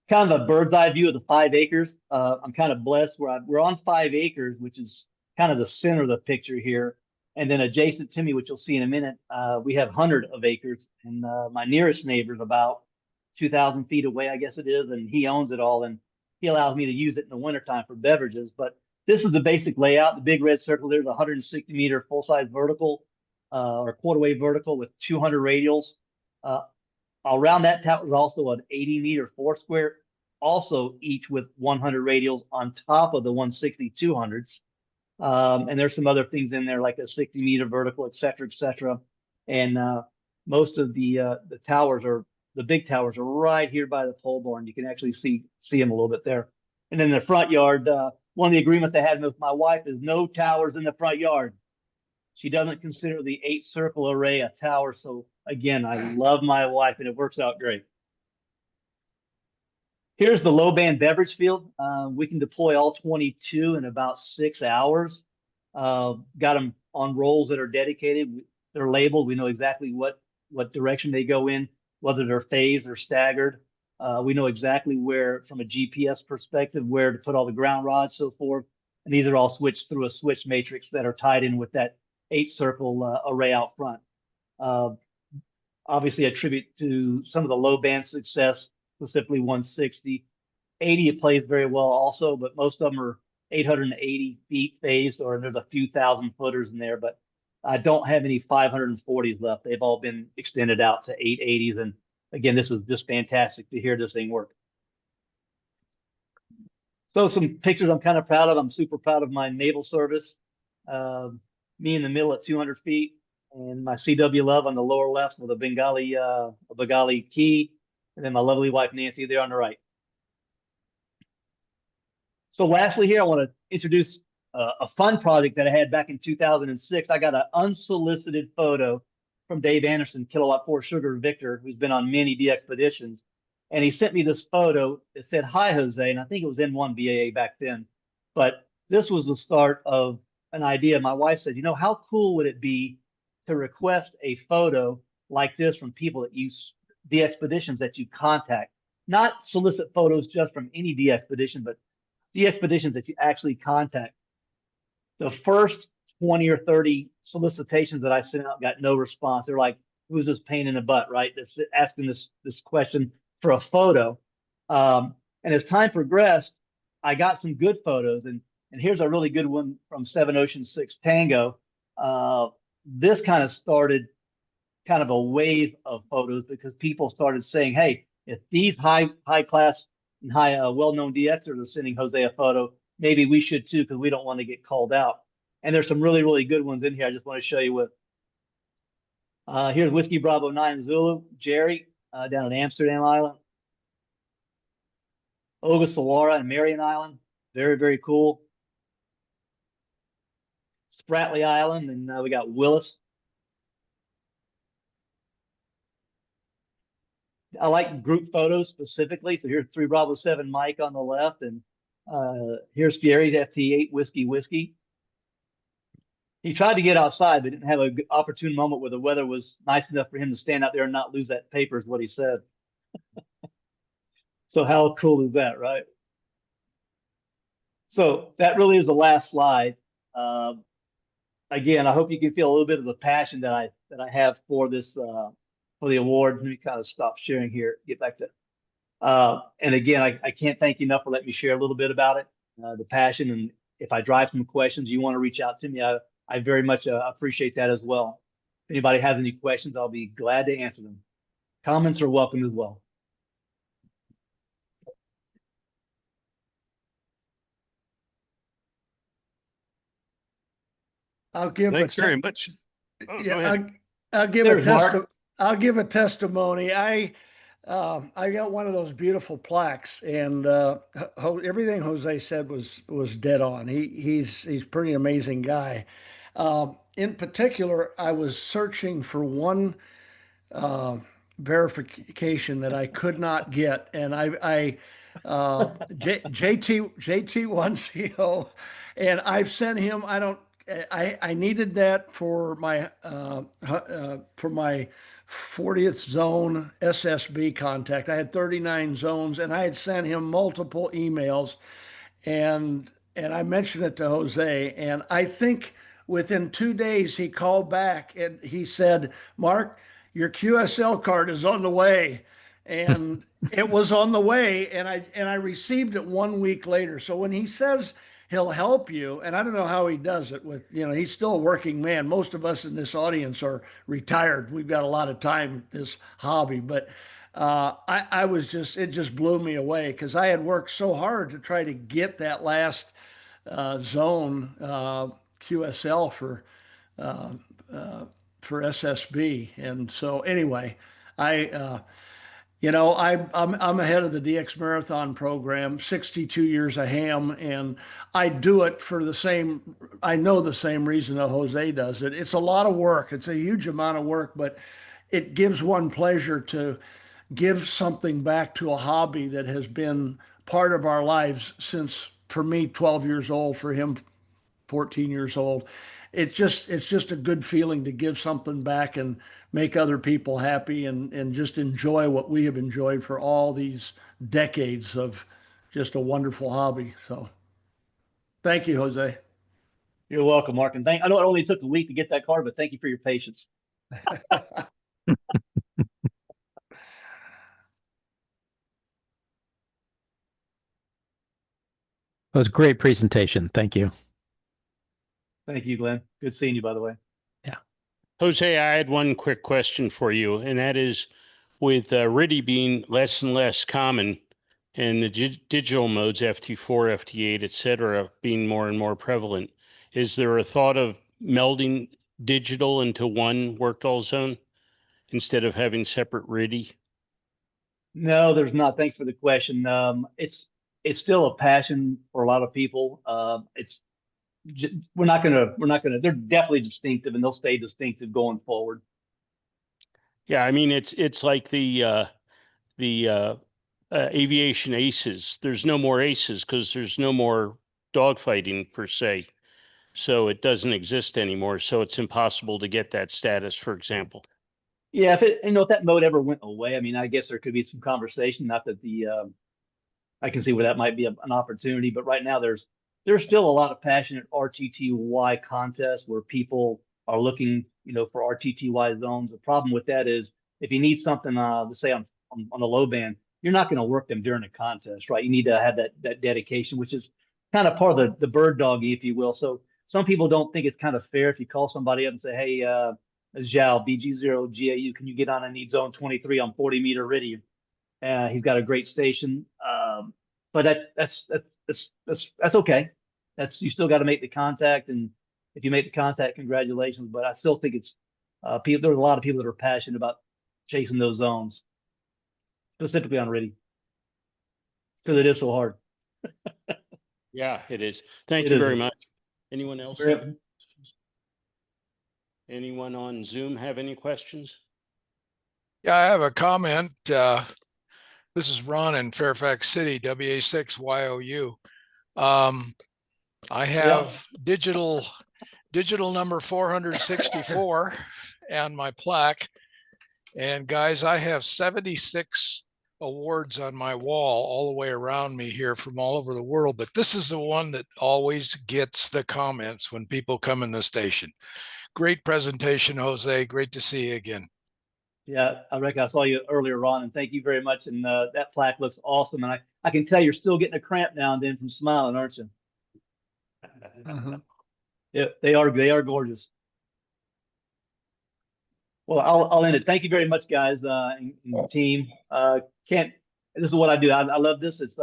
Kind of a bird's eye view of the 5 acres. I'm kind of blessed where we're on 5 acres, which is kind of the center of the picture here. And then adjacent to me, which you'll see in a minute, we have 100 of acres. And my nearest neighbor is about 2,000 feet away, I guess it is, and he owns it all. And he allows me to use it in the wintertime for beverages. But this is the basic layout. The big red circle there is a 160-meter full-size vertical or quarter-wave vertical with 200 radials. Around that tower is also an 80-meter 4-square also each with 100 radials on top of the 160 200s. And there's some other things in there like a 60-meter vertical, et cetera, et cetera. And most of the towers the big towers are right here by the pole barn. You can actually see them a little bit there. And in the front yard, one of the agreements I had with my wife is no towers in the front yard. She doesn't consider the 8-circle array a tower. So again, I love my wife and it works out great. Here's the low band beverage field. We can deploy all 22 in about 6 hours. Got them on rolls that are dedicated. They're labeled. We know exactly what direction they go in, whether they're phased or staggered. We know exactly where, from a GPS perspective, where to put all the ground rods, so forth. And these are all switched through a switch matrix that are tied in with that 8-circle array out front. Obviously, a tribute to some of the low band success, specifically 160. 80, it plays very well also, but most of them are 880 feet phased, or there's a few thousand footers in there, but I don't have any 540s left. They've all been extended out to 880s. And again, this was just fantastic to hear this thing work. So some pictures I'm kind of proud of. I'm super proud of my naval service. Me in the middle at 200 feet, and my CW Love on the lower left with a Bengali key, and then my lovely wife Nancy there on the right. So lastly here, I want to introduce a fun project that I had back in 2006. I got an unsolicited photo from Dave Anderson, Kilowatt 4 Sugar Victor, who's been on many de-expeditions. And he sent me this photo. It said, "Hi, Jose." And I think it was N4BAA back then. But this was the start of an idea. My wife said, you know, how cool would it be to request a photo like this from people that use de-expeditions that you contact? Not solicit photos just from any de-expedition, but de-expeditions that you actually contact. The first 20 or 30 solicitations that I sent out got no response. They're like, who's this pain in the butt, right? That's asking this question for a photo. And as time progressed, I got some good photos. And here's a really good one from 7 Ocean 6 Tango. This kind of started kind of a wave of photos because people started saying, hey, if these high class and high well-known DXers are sending Jose a photo, maybe we should too, because we don't want to get called out. And there's some really, really good ones in here. I just want to show you with. Here's Whiskey Bravo 9 Zulu, Jerry, down at Amsterdam Island. Ogasawara and Marion Island, very, very cool. Spratley Island, and we got Willis. I like group photos specifically. So here's 3 Bravo 7 Mike on the left, and here's Fieri FT8 Whiskey. He tried to get outside, but didn't have an opportune moment where the weather was nice enough for him to stand out there and not lose that paper, is what he said. So how cool is that, right? So that really is the last slide. Again, I hope you can feel a little bit of the passion that I have for this for the award. Let me kind of stop sharing here, get back to and again, I can't thank you enough for letting me share a little bit about it, the passion. And if I drive some questions, you want to reach out to me, I very much appreciate that as well. If anybody has any questions, I'll be glad to answer them. Comments are welcome as well. I'll give Thanks very much. Oh, go ahead. I'll give There's Mark. I'll give a testimony. I got one of those beautiful plaques, and everything Jose said was dead on. He's pretty amazing guy. In particular, I was searching for one verification that I could not get, and JT1CO, and I've sent him. I needed that for my 40th zone SSB contact. I had 39 zones, and I had sent him multiple emails, and I mentioned it to Jose, and I think within 2 days he called back and he said, "Mark, your QSL card is on the way." And it was on the way, and I received it 1 week later. So when he says he'll help you, and I don't know how he does it with, he's still a working man. Most of us in this audience are retired. We've got a lot of time, this hobby, but I was just, it just blew me away because I had worked so hard to try to get that last zone QSL uh, for SSB. And so anyway, I, I'm ahead of the DX Marathon program, 62 years of ham, and I do it for the same, I know the same reason that Jose does it. It's a lot of work. It's a huge amount of work, but it gives one pleasure to give something back to a hobby that has been part of our lives since, for me, 12 years old, for him, 14 years old. It's just a good feeling to give something back and make other people happy and just enjoy what we have enjoyed for all these decades of just a wonderful hobby. So thank you, Jose. You're welcome, Mark. And I know it only took a week to get that card, but thank you for your patience. It was a great presentation. Thank you. Thank you, Glenn. Good seeing you, by the way. Jose, I had one quick question for you, and that is with RTTY being less and less common and the digital modes, FT4, FT8, et cetera, being more and more prevalent, is there a thought of melding digital into one worked-all zone instead of having separate RTTY? No, there's not. Thanks for the question. It's still a passion for a lot of people. We're not gonna. They're definitely distinctive, and they'll stay distinctive going forward. Yeah, I mean it's like the aviation aces. There's no more aces because there's no more dogfighting per se. So it doesn't exist anymore. So it's impossible to get that status, for example. Yeah, if that mode ever went away, I mean, I guess there could be some conversation. Not that I can see where that might be an opportunity, but right now there's still a lot of passionate RTTY contests where people are looking, for RTTY zones. The problem with that is if you need something, let's say on the low band, you're not going to work them during the contest, right? You need to have that dedication, which is kind of part of the bird doggy, if you will. So some people don't think it's kind of fair if you call somebody up and say, hey, Zhao, BG0GAU, can you get on? I need zone 23 on 40-meter iridium. He's got a great station, but that's okay. You still got to make the contact, and if you make the contact, congratulations. But I still think it's people. There's a lot of people that are passionate about chasing those zones, specifically on RTTY, because it is so hard. Yeah, it is. Thank It you is. very much. Anyone else? Very- have any questions? Anyone on Zoom have any questions? Yeah, I have a comment. This is Ron in Fairfax City, WA6YOU. I have digital number 464 and my plaque. And guys, I have 76 awards on my wall all the way around me here from all over the world. But this is the one that always gets the comments when people come in the station. Great presentation, Jose. Great to see you again. Yeah, I reckon I saw you earlier, Ron, and thank you very much. And that plaque looks awesome. And I can tell you're still getting a cramp now and then from smiling, aren't you? Yeah, they are gorgeous. Well, I'll end it. Thank you very much, guys, and team. This is what I do. I love this. It's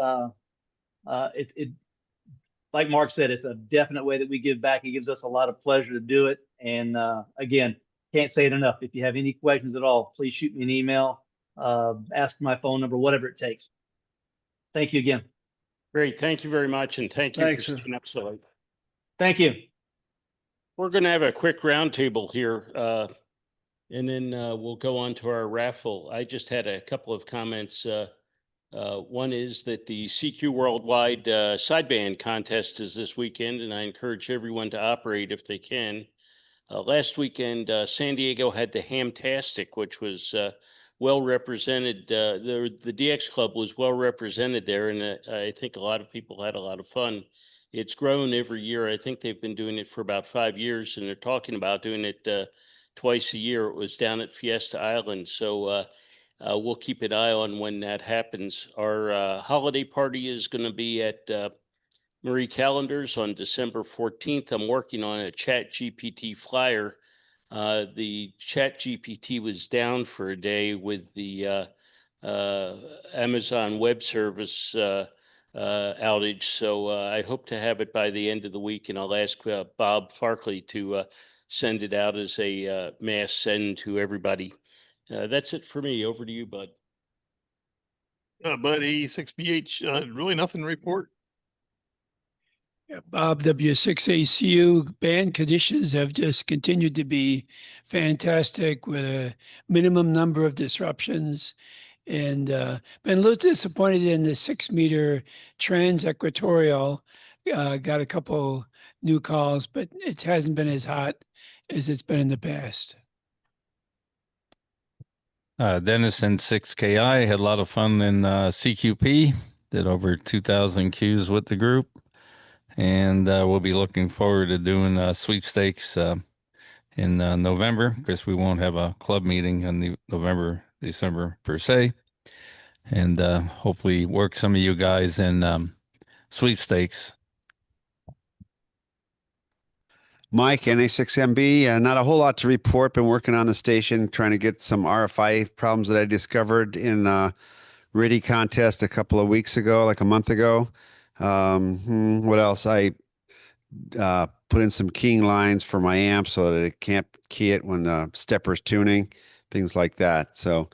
like Mark said, it's a definite way that we give back. It gives us a lot of pleasure to do it. And again, can't say it enough. If you have any questions at all, please shoot me an email, ask for my phone number, whatever it takes. Thank you again. Great. Thank you very much. And thank you Thanks, for sir. staying up so late. Thank you. We're going to have a quick roundtable here, and then we'll go on to our raffle. I just had a couple of comments. One is that the CQ Worldwide sideband contest is this weekend, and I encourage everyone to operate if they can. Last weekend, San Diego had the Hamtastic, which was well represented. The DX Club was well represented there, and I think a lot of people had a lot of fun. It's grown every year. I think they've been doing it for about 5 years, and they're talking about doing it twice a year. It was down at Fiesta Island, so we'll keep an eye on when that happens. Our holiday party is going to be at Marie Callender's on December 14th. I'm working on a Chat GPT flyer. The Chat GPT was down for a day with the Amazon Web Service outage. So I hope to have it by the end of the week, and I'll ask Bob Farkley to send it out as a mass send to everybody. That's it for me. Over to you, Bud. But 86BH, really nothing to report. Yeah, Bob, W6ACU band conditions have just continued to be fantastic with a minimum number of disruptions. And been a little disappointed in the 6-meter trans-equatorial. Got a couple new calls, but it hasn't been as hot as it's been in the past. Dennis and 6KI had a lot of fun in CQP, did over 2,000 Qs with the group. And we'll be looking forward to doing sweepstakes in November, because we won't have a club meeting in the November, December per se. And hopefully work some of you guys in sweepstakes. Mike, NA6MB, not a whole lot to report. Been working on the station, trying to get some RFI problems that I discovered in RIDI contest a couple of weeks ago, like a month ago. What else? I put in some keying lines for my amp so that it can't key it when the stepper's tuning, things like that. So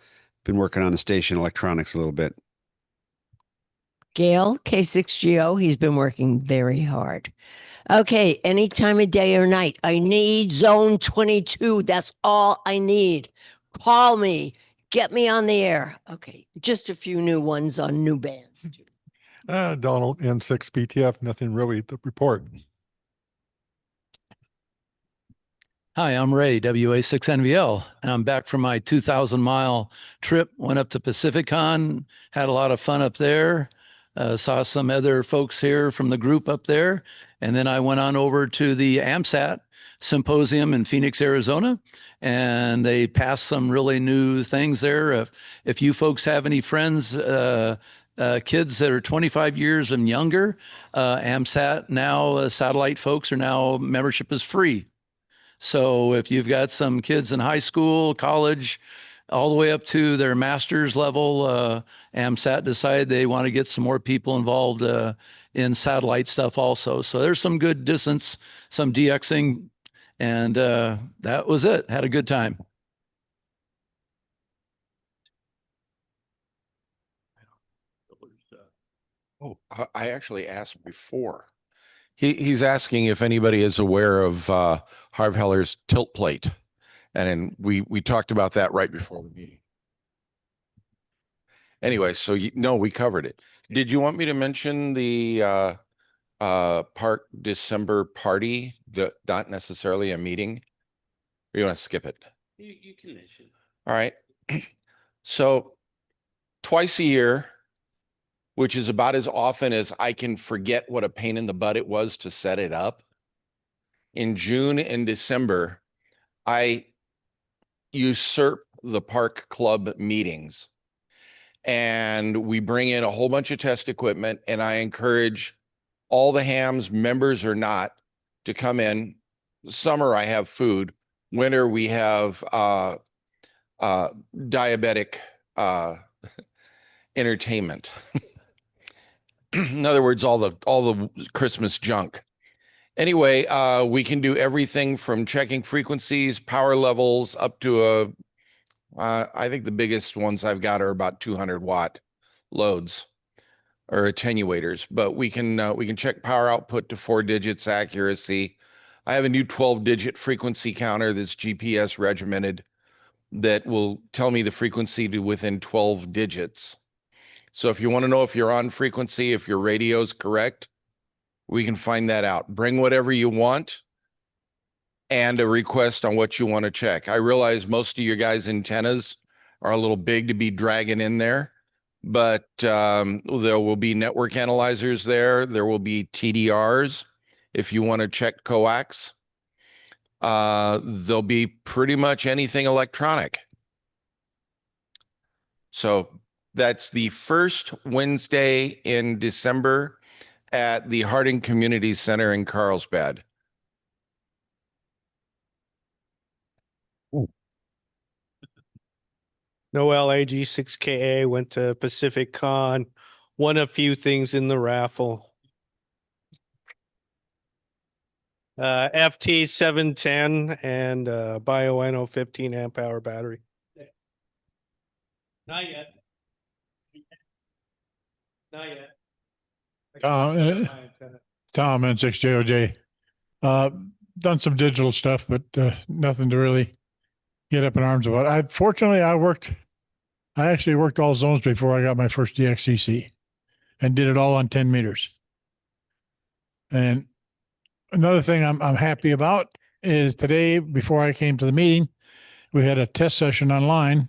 been working on the station electronics a little bit. Gail, K6GO, he's been working very hard. Okay, any time of day or night, I need zone 22. That's all I need. Call me, get me on the air. Okay, just a few new ones on new bands. Donald, N6BTF, nothing really to report. Hi, I'm Ray, WA6NVL, and I'm back from my 2,000-mile trip. Went up to PacificCon, had a lot of fun up there. Saw some other folks here from the group up there. And then I went on over to the AMSAT symposium in Phoenix, Arizona, and they passed some really new things there. If you folks have any friends, kids that are 25 years and younger, AMSAT now, satellite folks are now, membership is free. So if you've got some kids in high school, college, all the way up to their master's level, AMSAT decided they want to get some more people involved in satellite stuff also. So there's some good distance, some DXing, and that was it. Had a good time. Oh, I actually asked before. He's asking if anybody is aware of Harv Heller's tilt plate. And we talked about that right before the meeting. Anyway, so no, we covered it. Did you want me to mention the park December party, not necessarily a meeting? Or you want to skip it? You can mention. All right. So twice a year, which is about as often as I can forget what a pain in the butt it was to set it up. In June and December, I usurp the park club meetings, and we bring in a whole bunch of test equipment, and I encourage all the hams, members or not, to come in. Summer, I have food. Winter, we have diabetic entertainment. In other words, all the Christmas junk. Anyway, we can do everything from checking frequencies, power levels, up to I think the biggest ones I've got are about 200-watt loads or attenuators. But we can check power output to 4 digits accuracy. I have a new 12-digit frequency counter that's GPS regimented that will tell me the frequency to within 12 digits. So if you want to know if you're on frequency, if your radio's correct, we can find that out. Bring whatever you want and a request on what you want to check. I realize most of you guys' antennas are a little big to be dragging in there, but there will be network analyzers there. There will be TDRs if you want to check coax. There'll be pretty much anything electronic. So that's the first Wednesday in December at the Harding Community Center in Carlsbad. No LAG 6KA, went to Pacific Con, won a few things in the raffle. FT 710 and BioNO 15 amp hour battery. Not yet. Not yet. Tom, N6JOJ. Done some digital stuff, but nothing to really get up in arms about. I actually worked all zones before I got my first DXCC and did it all on 10 meters. And another thing I'm happy about is today, before I came to the meeting, we had a test session online,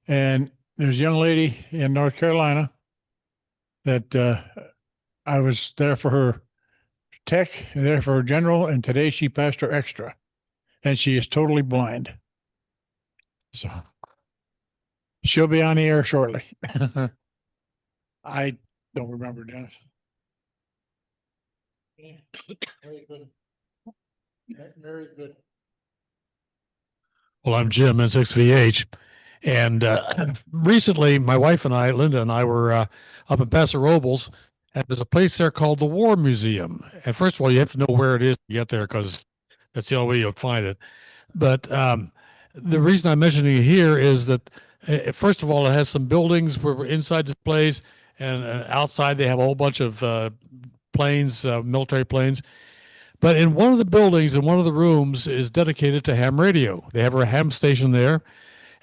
and there's a young lady in North Carolina that I was there for her tech, and there for her general, and today she passed her extra, and she is totally blind. So she'll be on the air shortly. I don't remember, Dennis. Very good. Very good. Well, I'm Jim, N6VH. And recently, my wife and I, Linda and I, were up in Paso Robles, and there's a place there called the War Museum. And first of all, you have to know where it is to get there, because that's the only way you'll find it. But the reason I'm mentioning it here is that, first of all, it has some buildings where we're inside displays, and outside they have a whole bunch of planes, military planes. But in one of the buildings, in one of the rooms, is dedicated to ham radio. They have a ham station there,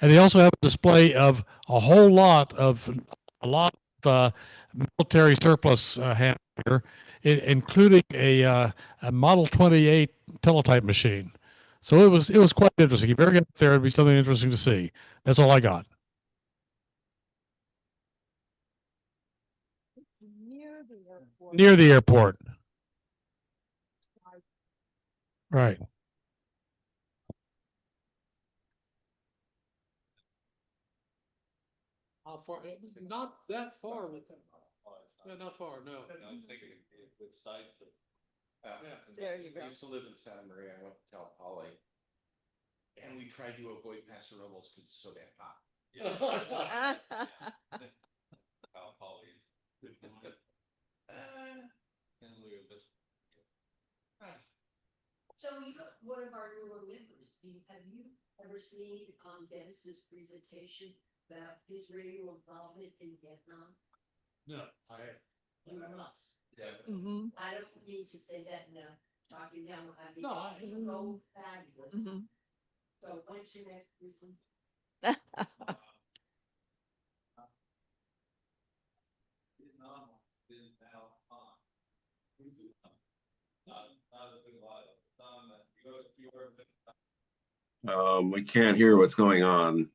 and they also have a display of a lot of military surplus ham here, including a Model 28 teletype machine. So it was quite interesting. If you ever get there, it'd be something interesting to see. That's all I got. Near the airport. Right. How far? Not that far. Yeah, not far. No. I was thinking with sides of. There you go. I used to live in Santa Maria. I went to Cal Poly, and we tried to avoid Paso Robles because it's so damn hot. Cal Poly is. So you're one of our newer members. Have you ever seen Dennis's presentation about his radio involvement in Vietnam? No, I. You must. Definitely. I don't mean to say that now, talking down. I mean, No, it's so fabulous. So when's your next presentation? We can't hear what's going on.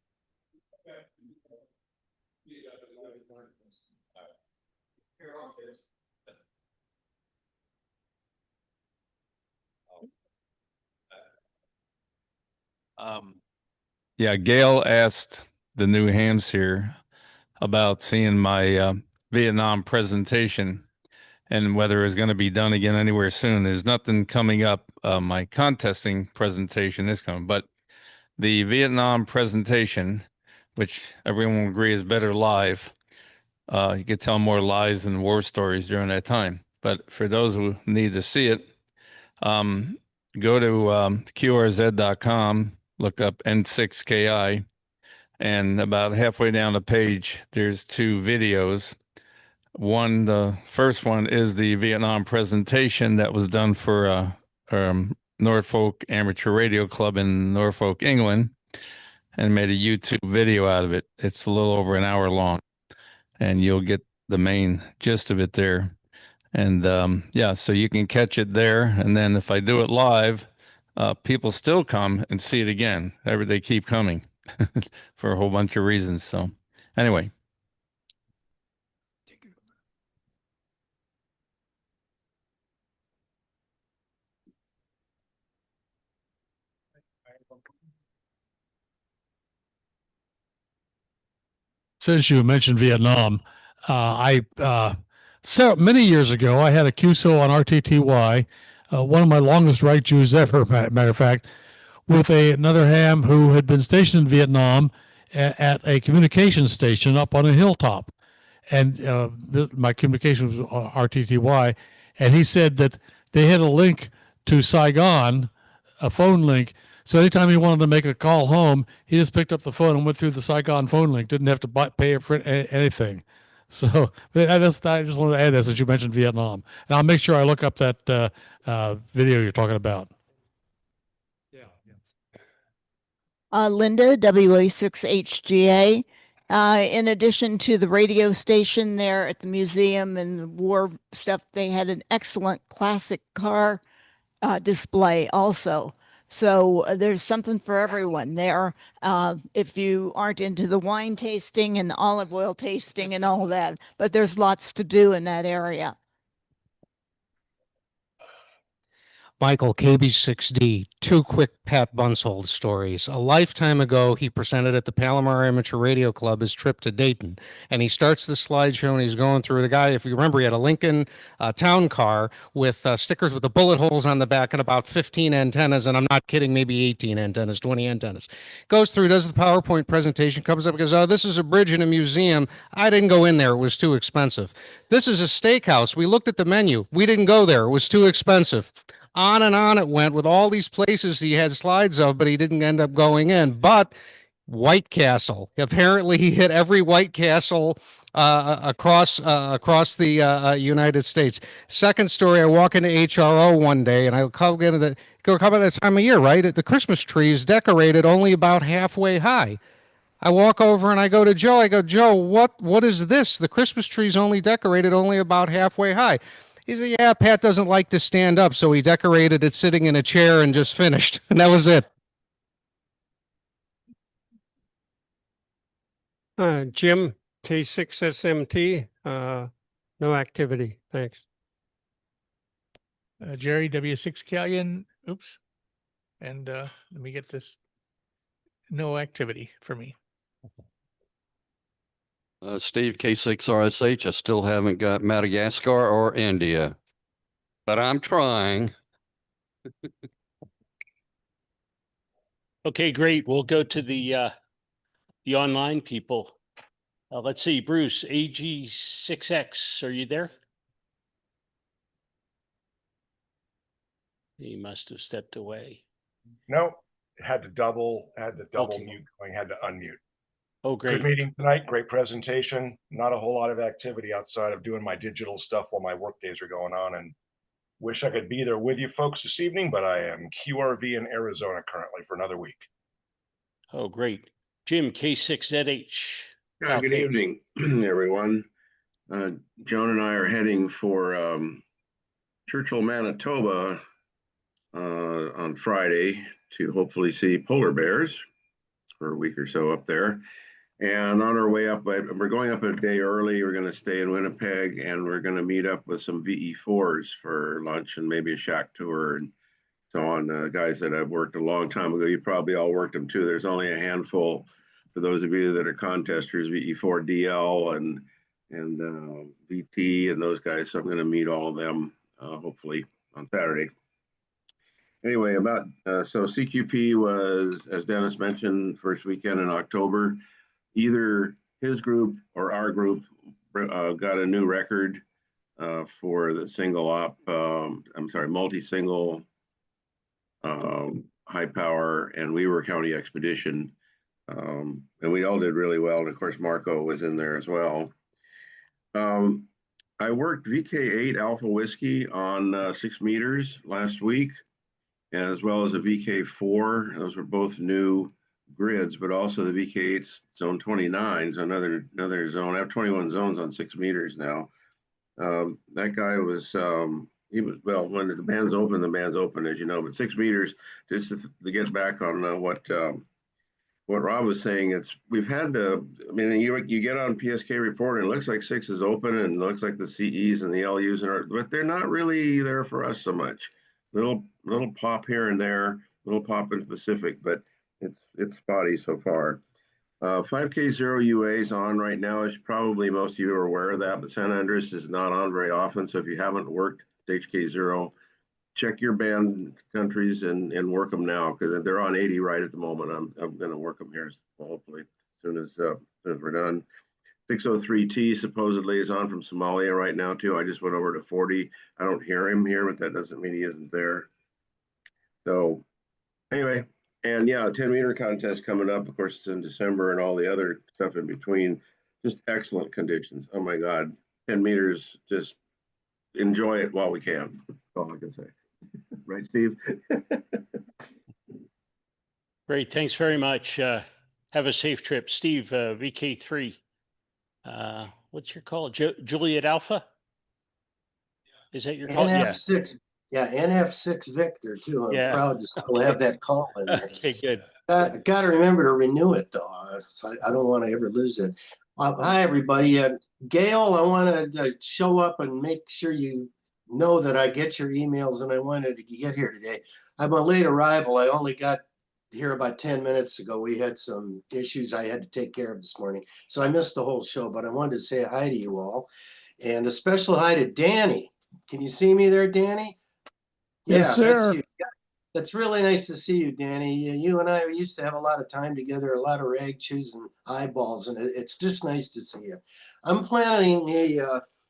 Yeah, Gail asked the new hams here about seeing my Vietnam presentation and whether it's going to be done again anywhere soon. There's nothing coming up. My contesting presentation is coming, but the Vietnam presentation, which everyone will agree is better live, you could tell more lies and war stories during that time. But for those who need to see it, go to QRZ.com, look up N6KI, and about halfway down the page, there's two videos. One, the first one is the Vietnam presentation that was done for Norfolk Amateur Radio Club in Norfolk, England, and made a YouTube video out of it. It's a little over an hour long, and you'll get the main gist of it there. And yeah, so you can catch it there. And then if I do it live, people still come and see it again. They keep coming for a whole bunch of reasons. So anyway. Since you mentioned Vietnam, many years ago, I had a QSO on RTTY, one of my longest right Jews ever, matter of fact, with another ham who had been stationed in Vietnam at a communication station up on a hilltop. And my communication was RTTY, and he said that they had a link to Saigon, a phone link. So anytime he wanted to make a call home, he just picked up the phone and went through the Saigon phone link. Didn't have to pay for anything. So I just wanted to add that since you mentioned Vietnam, and I'll make sure I look up that video you're talking about. Linda, WA6HGA. In addition to the radio station there at the museum and the war stuff, they had an excellent classic car display also. So there's something for everyone there. If you aren't into the wine tasting and the olive oil tasting and all that, but there's lots to do in that area. Michael, KB6D, two quick Pat Bunsold stories. A lifetime ago, he presented at the Palomar Amateur Radio Club his trip to Dayton. And he starts the slideshow and he's going through the guy, if you remember, he had a Lincoln town car with stickers with the bullet holes on the back and about 15 antennas. And I'm not kidding, maybe 18 antennas, 20 antennas. Goes through, does the PowerPoint presentation, comes up and goes, oh, this is a bridge in a museum. I didn't go in there. It was too expensive. This is a steakhouse. We looked at the menu. We didn't go there. It was too expensive. On and on it went with all these places he had slides of, but he didn't end up going in. But White Castle, apparently he hit every White Castle across the United States. Second story, I walk into HRO one day and I come at the time of year, right? The Christmas tree is decorated only about halfway high. I walk over and I go to Joe. I go, Joe, what is this? The Christmas tree is only decorated only about halfway high. He said, yeah, Pat doesn't like to stand up, so he decorated it sitting in a chair and just finished. And that was it. Jim, T6SMT, no activity. Thanks. Jerry, W6 Callion. Oops. And let me get this. No activity for me. Steve, K6RSH, I still haven't got Madagascar or India, but I'm trying. Okay, great. We'll go to the online people. Let's see, Bruce, AG6X, are you there? He must have stepped away. No, had the double mute going, had to unmute. Oh, great. Good meeting tonight. Great presentation. Not a whole lot of activity outside of doing my digital stuff while my work days are going on, and wish I could be there with you folks this evening, but I am QRV in Arizona currently for another week. Oh, great. Jim, K6ZH. Good evening, everyone. Joan and I are heading for Churchill, Manitoba on Friday to hopefully see polar bears for a week or so up there. And on our way up, we're going up a day early. We're going to stay in Winnipeg, and we're going to meet up with some VE4s for lunch and maybe a shack tour and so on. Guys that I've worked a long time ago. You probably all worked them too. There's only a handful for those of you that are contesters, VE4DL and VT and those guys. So I'm going to meet all of them hopefully on Saturday. Anyway, so CQP was, as Dennis mentioned, first weekend in October. Either his group or our group got a new record for the multi-single high power, and we were county expedition. And we all did really well. And of course, Marco was in there as well. I worked VK8 Alpha Whiskey on 6 meters last week, as well as a VK4. Those were both new grids, but also the VK8 zone 29 is another zone. I have 21 zones on 6 meters now. That guy was, well, when the band's open, as you know, but 6 meters, just to get back on what Rob was saying, we've had you get on PSK report and it looks like 6 is open and it looks like the CEs and the LUs but they're not really there for us so much. Little pop here and there, little pop in Pacific, but it's spotty so far. 5K0 UA is on right now. As probably most of you are aware of that, but San Andres is not on very often. So if you haven't worked HK0, check your band countries and work them now, because they're on 80 right at the moment. I'm going to work them here, hopefully. soon as we're done. 603T supposedly is on from Somalia right now too. I just went over to 40. I don't hear him here, but that doesn't mean he isn't there. So anyway, and yeah, a 10-meter contest coming up. Of course, it's in December and all the other stuff in between. Just excellent conditions. Oh my God, 10 meters. Just enjoy it while we can. That's all I can say. Right, Steve? Great. Thanks very much. Have a safe trip. Steve, VK3. What's your call? Juliet Alpha? Is that your call? Yeah. NF6. Yeah, NF6 Victor, too. I'm Yeah. proud to still have that call in there. Okay, good. Got to remember to renew it, though. So I don't want to ever lose it. Hi, everybody. Gail, I wanted to show up and make sure you know that I get your emails, and I wanted to get here today. I'm a late arrival. I only got here about 10 minutes ago. We had some issues I had to take care of this morning, so I missed the whole show, but I wanted to say hi to you all. And a special hi to Danny. Can you see me there, Danny? Yes, sir. That's you. That's really nice to see you, Danny. You and I used to have a lot of time together, a lot of rag chews and eyeballs, and it's just nice to see you. I'm planning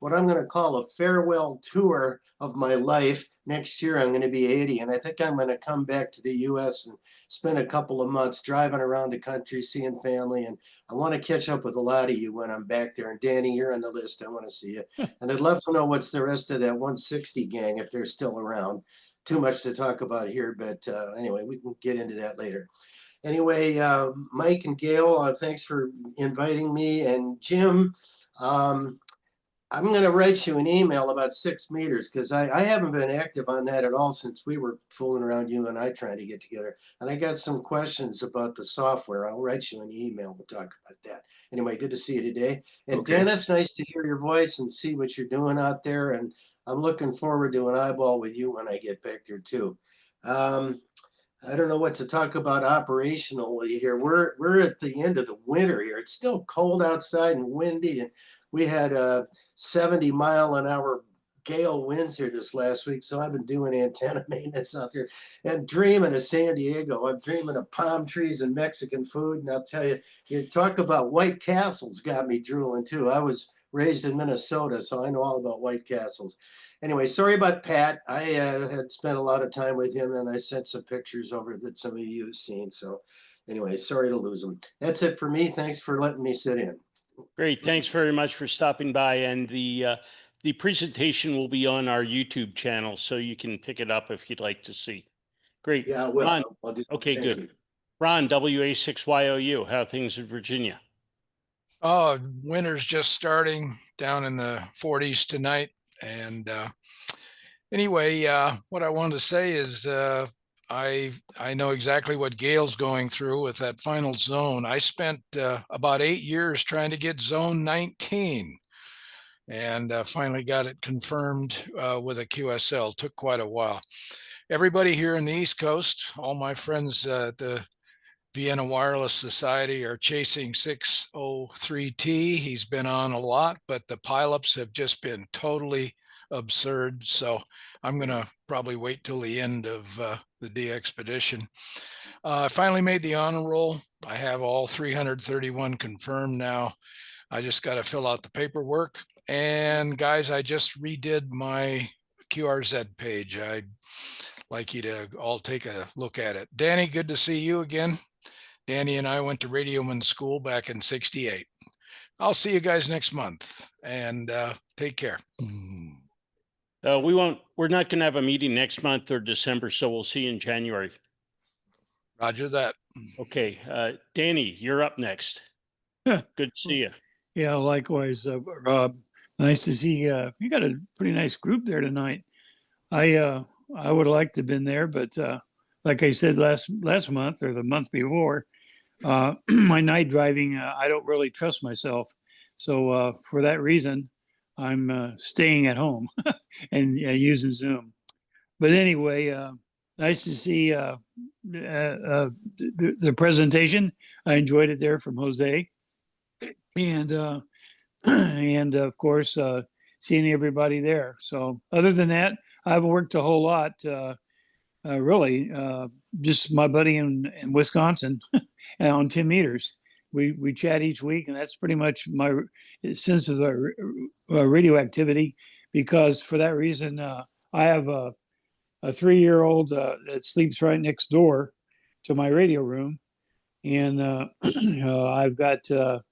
what I'm going to call a farewell tour of my life. Next year, I'm going to be 80, and I think I'm going to come back to the U.S. and spend a couple of months driving around the country, seeing family, and I want to catch up with a lot of you when I'm back there. And Danny, you're on the list. I want to see you. And I'd love to know what's the rest of that 160 gang, if they're still around. Too much to talk about here, but anyway, we can get into that later. Anyway, Mike and Gail, thanks for inviting me. And Jim, I'm going to write you an email about 6 meters because I haven't been active on that at all since we were fooling around, you and I, trying to get together. And I got some questions about the software. I'll write you an email. We'll talk about that. Anyway, good to see you today. And Okay. Dennis, nice to hear your voice and see what you're doing out there. And I'm looking forward to an eyeball with you when I get back there too. I don't know what to talk about operationally here. We're at the end of the winter here. It's still cold outside and windy, and we had 70-mile-an-hour gale winds here this last week. So I've been doing antenna maintenance out there and dreaming of San Diego. I'm dreaming of palm trees and Mexican food. And I'll tell you, you talk about White Castles got me drooling too. I was raised in Minnesota, so I know all about White Castles. Anyway, sorry about Pat. I had spent a lot of time with him, and I sent some pictures over that some of you have seen. So anyway, sorry to lose him. That's it for me. Thanks for letting me sit in. Great. Thanks very much for stopping by. And the presentation will be on our YouTube channel, so you can pick it up if you'd like to see. Great. Yeah, well, Ron, I'll do. okay, Thank good. you. Ron, WA6YOU, how are things in Virginia? Oh, winter's just starting down in the 40s tonight. And anyway, what I wanted to say is I know exactly what Gail's going through with that final zone. I spent about 8 years trying to get zone 19 and finally got it confirmed with a QSL. Took quite a while. Everybody here in the East Coast, all my friends at the Vienna Wireless Society are chasing 603T. He's been on a lot, but the pileups have just been totally absurd. So I'm going to probably wait till the end of the de-expedition. I finally made the honor roll. I have all 331 confirmed now. I just got to fill out the paperwork. And guys, I just redid my QRZ page. I'd like you to all take a look at it. Danny, good to see you again. Danny and I went to Radioman School back in '68. I'll see you guys next month, and take care. We're not going to have a meeting next month or December, so we'll see you in January. Roger that. Okay. Danny, you're up next. Good to see you. Yeah, likewise, Rob. Nice to see you got a pretty nice group there tonight. I would have liked to have been there, but like I said last month or the month before, my night driving, I don't really trust myself. So for that reason, I'm staying at home and using Zoom. But anyway, nice to see the presentation. I enjoyed it there from Jose. And and of course, seeing everybody there. So other than that, I haven't worked a whole lot. Really, just my buddy in Wisconsin on 10 meters. we chat each week, and that's pretty much my sense of the radioactivity. Because for that reason, I have a 3-year-old that sleeps right next door to my radio room, and I've got a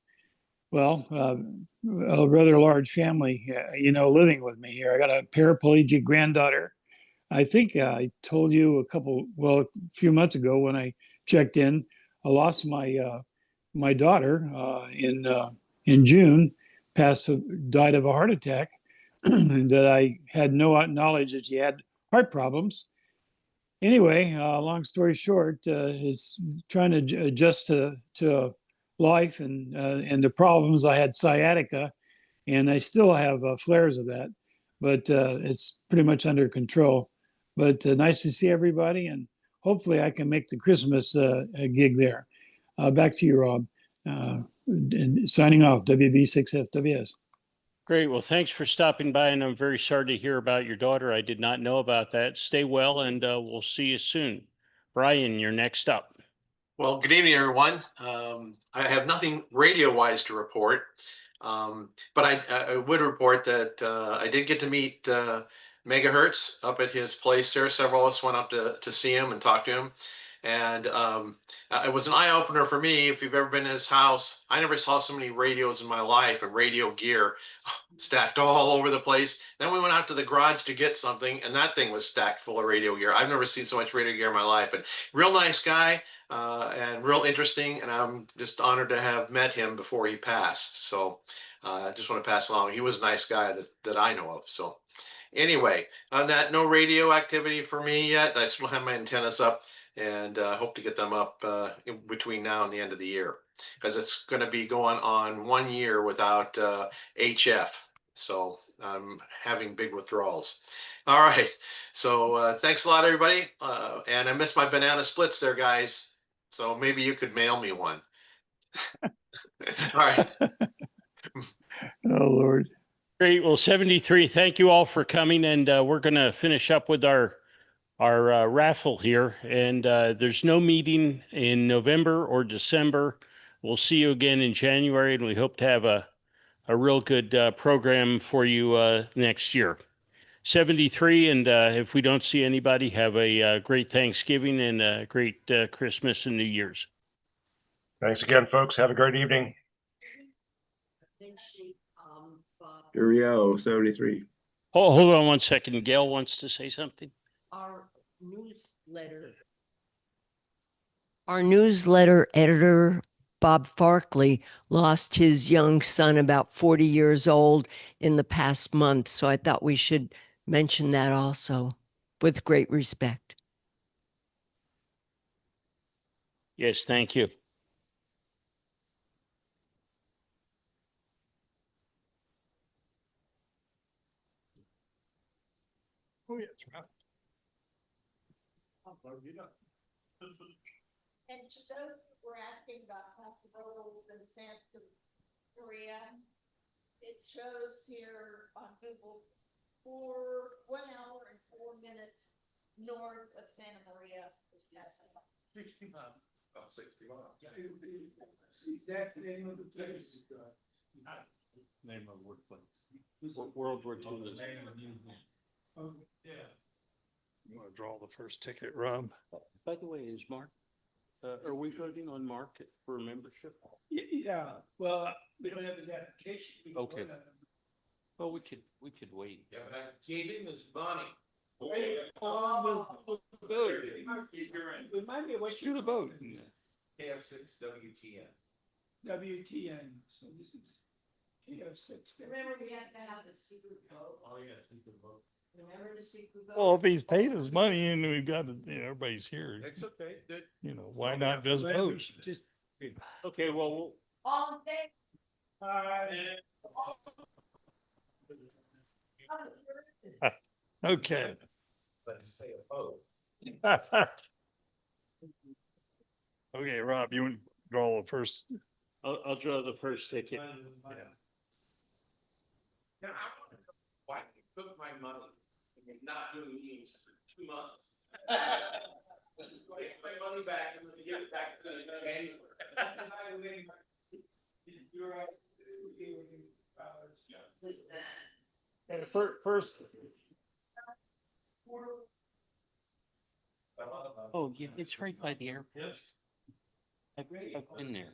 rather large family, living with me here. I got a paraplegic granddaughter. I think I told you a few months ago when I checked in, I lost my daughter in June, died of a heart attack, and that I had no knowledge that she had heart problems. Anyway, long story short, is trying to adjust to life and the problems. I had sciatica, and I still have flares of that, but it's pretty much under control. But nice to see everybody, and hopefully I can make the Christmas gig there. Back to you, Rob. And signing off, WB6FWS. Great. Well, thanks for stopping by, and I'm very sorry to hear about your daughter. I did not know about that. Stay well, and we'll see you soon. Brian, you're next up. Well, good evening, everyone. I have nothing radio-wise to report, but I would report that I did get to meet Megahertz up at his place there. Several of us went up to see him and talk to him. And it was an eye-opener for me. If you've ever been to his house, I never saw so many radios in my life and radio gear stacked all over the place. Then we went out to the garage to get something, and that thing was stacked full of radio gear. I've never seen so much radio gear in my life. But real nice guy and real interesting, and I'm just honored to have met him before he passed. So I just want to pass along. He was a nice guy that I know of. So anyway, on that, no radio activity for me yet. I still have my antennas up, and hope to get them up in between now and the end of the year, because it's going to be going on 1 year without HF. So I'm having big withdrawals. All right. So thanks a lot, everybody. And I missed my banana splits there, guys. So maybe you could mail me one. All right. Oh, Lord. Great. Well, 73, thank you all for coming, and we're going to finish up with our raffle here. And there's no meeting in November or December. We'll see you again in January, and we hope to have a real good program for you next year. 73, and if we don't see anybody, have a great Thanksgiving and a great Christmas and New Year's. Thanks again, folks. Have a great evening. Here we go, 73. Oh, hold on one second. Gail wants to say something. Our newsletter editor, Bob Farkley, lost his young son, about 40 years old, in the past month. So I thought we should mention that also, with great respect. Yes, thank you. Oh, yeah, it's right. And to those who were asking about Castillo and Santa Maria, it shows here on Google for 1 hour and 4 minutes north of Santa Maria is Castillo. 60 miles. About 60 miles. Yeah, that's the exact name of the place. Name of workplace. World War II. Oh, yeah. You want to draw the first ticket, Rob? By the way, is Mark, are we voting on Mark for membership? Yeah, well, we don't have his application. We can Okay. vote on it. Well, we could wait. Yeah, but I gave him his money. Remind me of what you. Do the vote. KF6 WTN. WTN, so this is KF6. Remember, we have to have a secret vote. Oh, yeah, secret vote. Remember the secret vote? Well, if he's paid his money and we've got, everybody's here. It's okay. Why not just Maybe we vote? should just- Okay, well, All in favor? Okay. Let's say a vote. Okay, Rob, you want to draw the first? I'll draw the first ticket. Yeah. Now, I want to know why you took my money and you're not doing meetings for 2 months. Take my money back and give it back to January. And first. Oh, yeah, it's right by the airport. I've been there.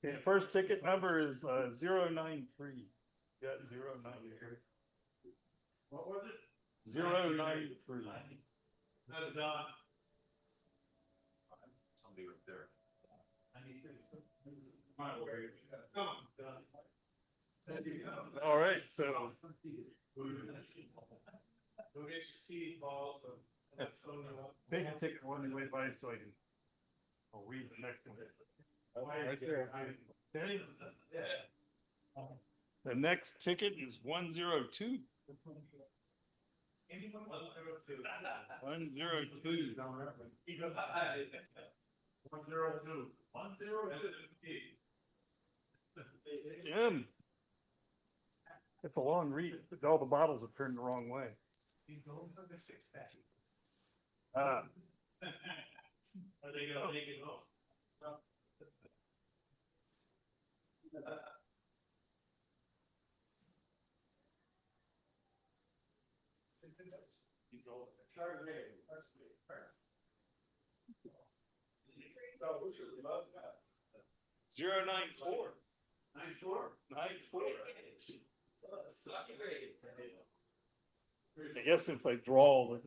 Okay, first ticket number is 093. Got 093. What was it? 093. Somebody right there. All right, so. Take a ticket one way by so I can. I'll read the next one. Right there. Okay. The next ticket is 102. 102. 102. 102. Jim. It's a long read. All the bottles have turned the wrong way. Are they gonna take it home? Zero 94. 94. 94. I guess since I draw,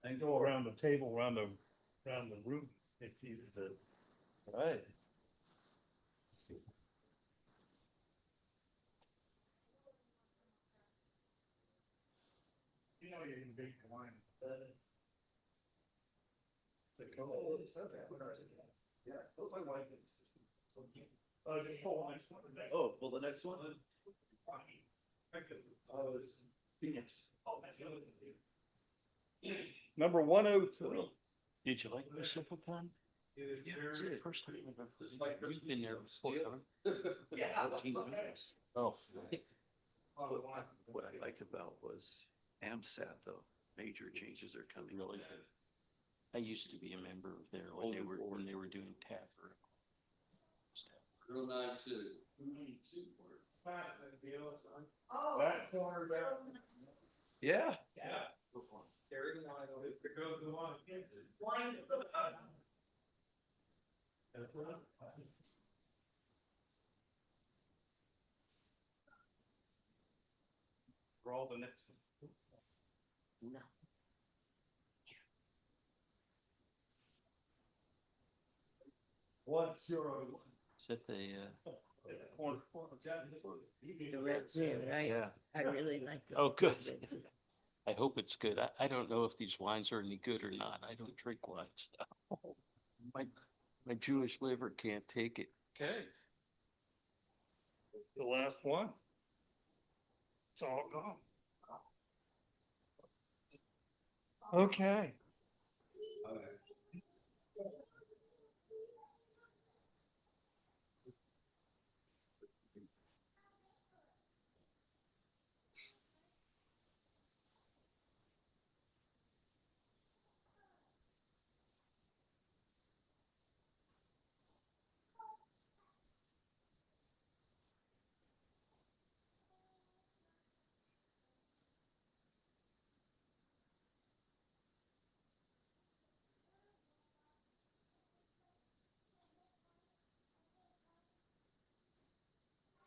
I go around the table, around the room. It's easy to. Right. You know you can bake wine. Yeah, my wife is. Oh, well, the next one. Number 102. Did you like the simple plan? Yeah, it's the first time I've ever. You've been there before, haven't you? Yeah. 14 years. Oh. What I liked about was AMSAT, though, major changes are coming. Really? I used to be a member of there when they were doing TAP. 092. Yeah. Yeah. For all the next. No. One zero. Is that the The Red Zoo, right? Yeah. I really like the. Oh, good. Red Zoo. I hope it's good. I don't know if these wines are any good or not. I don't drink wines. My Jewish liver can't take it. Okay. The last one. It's all gone. Okay.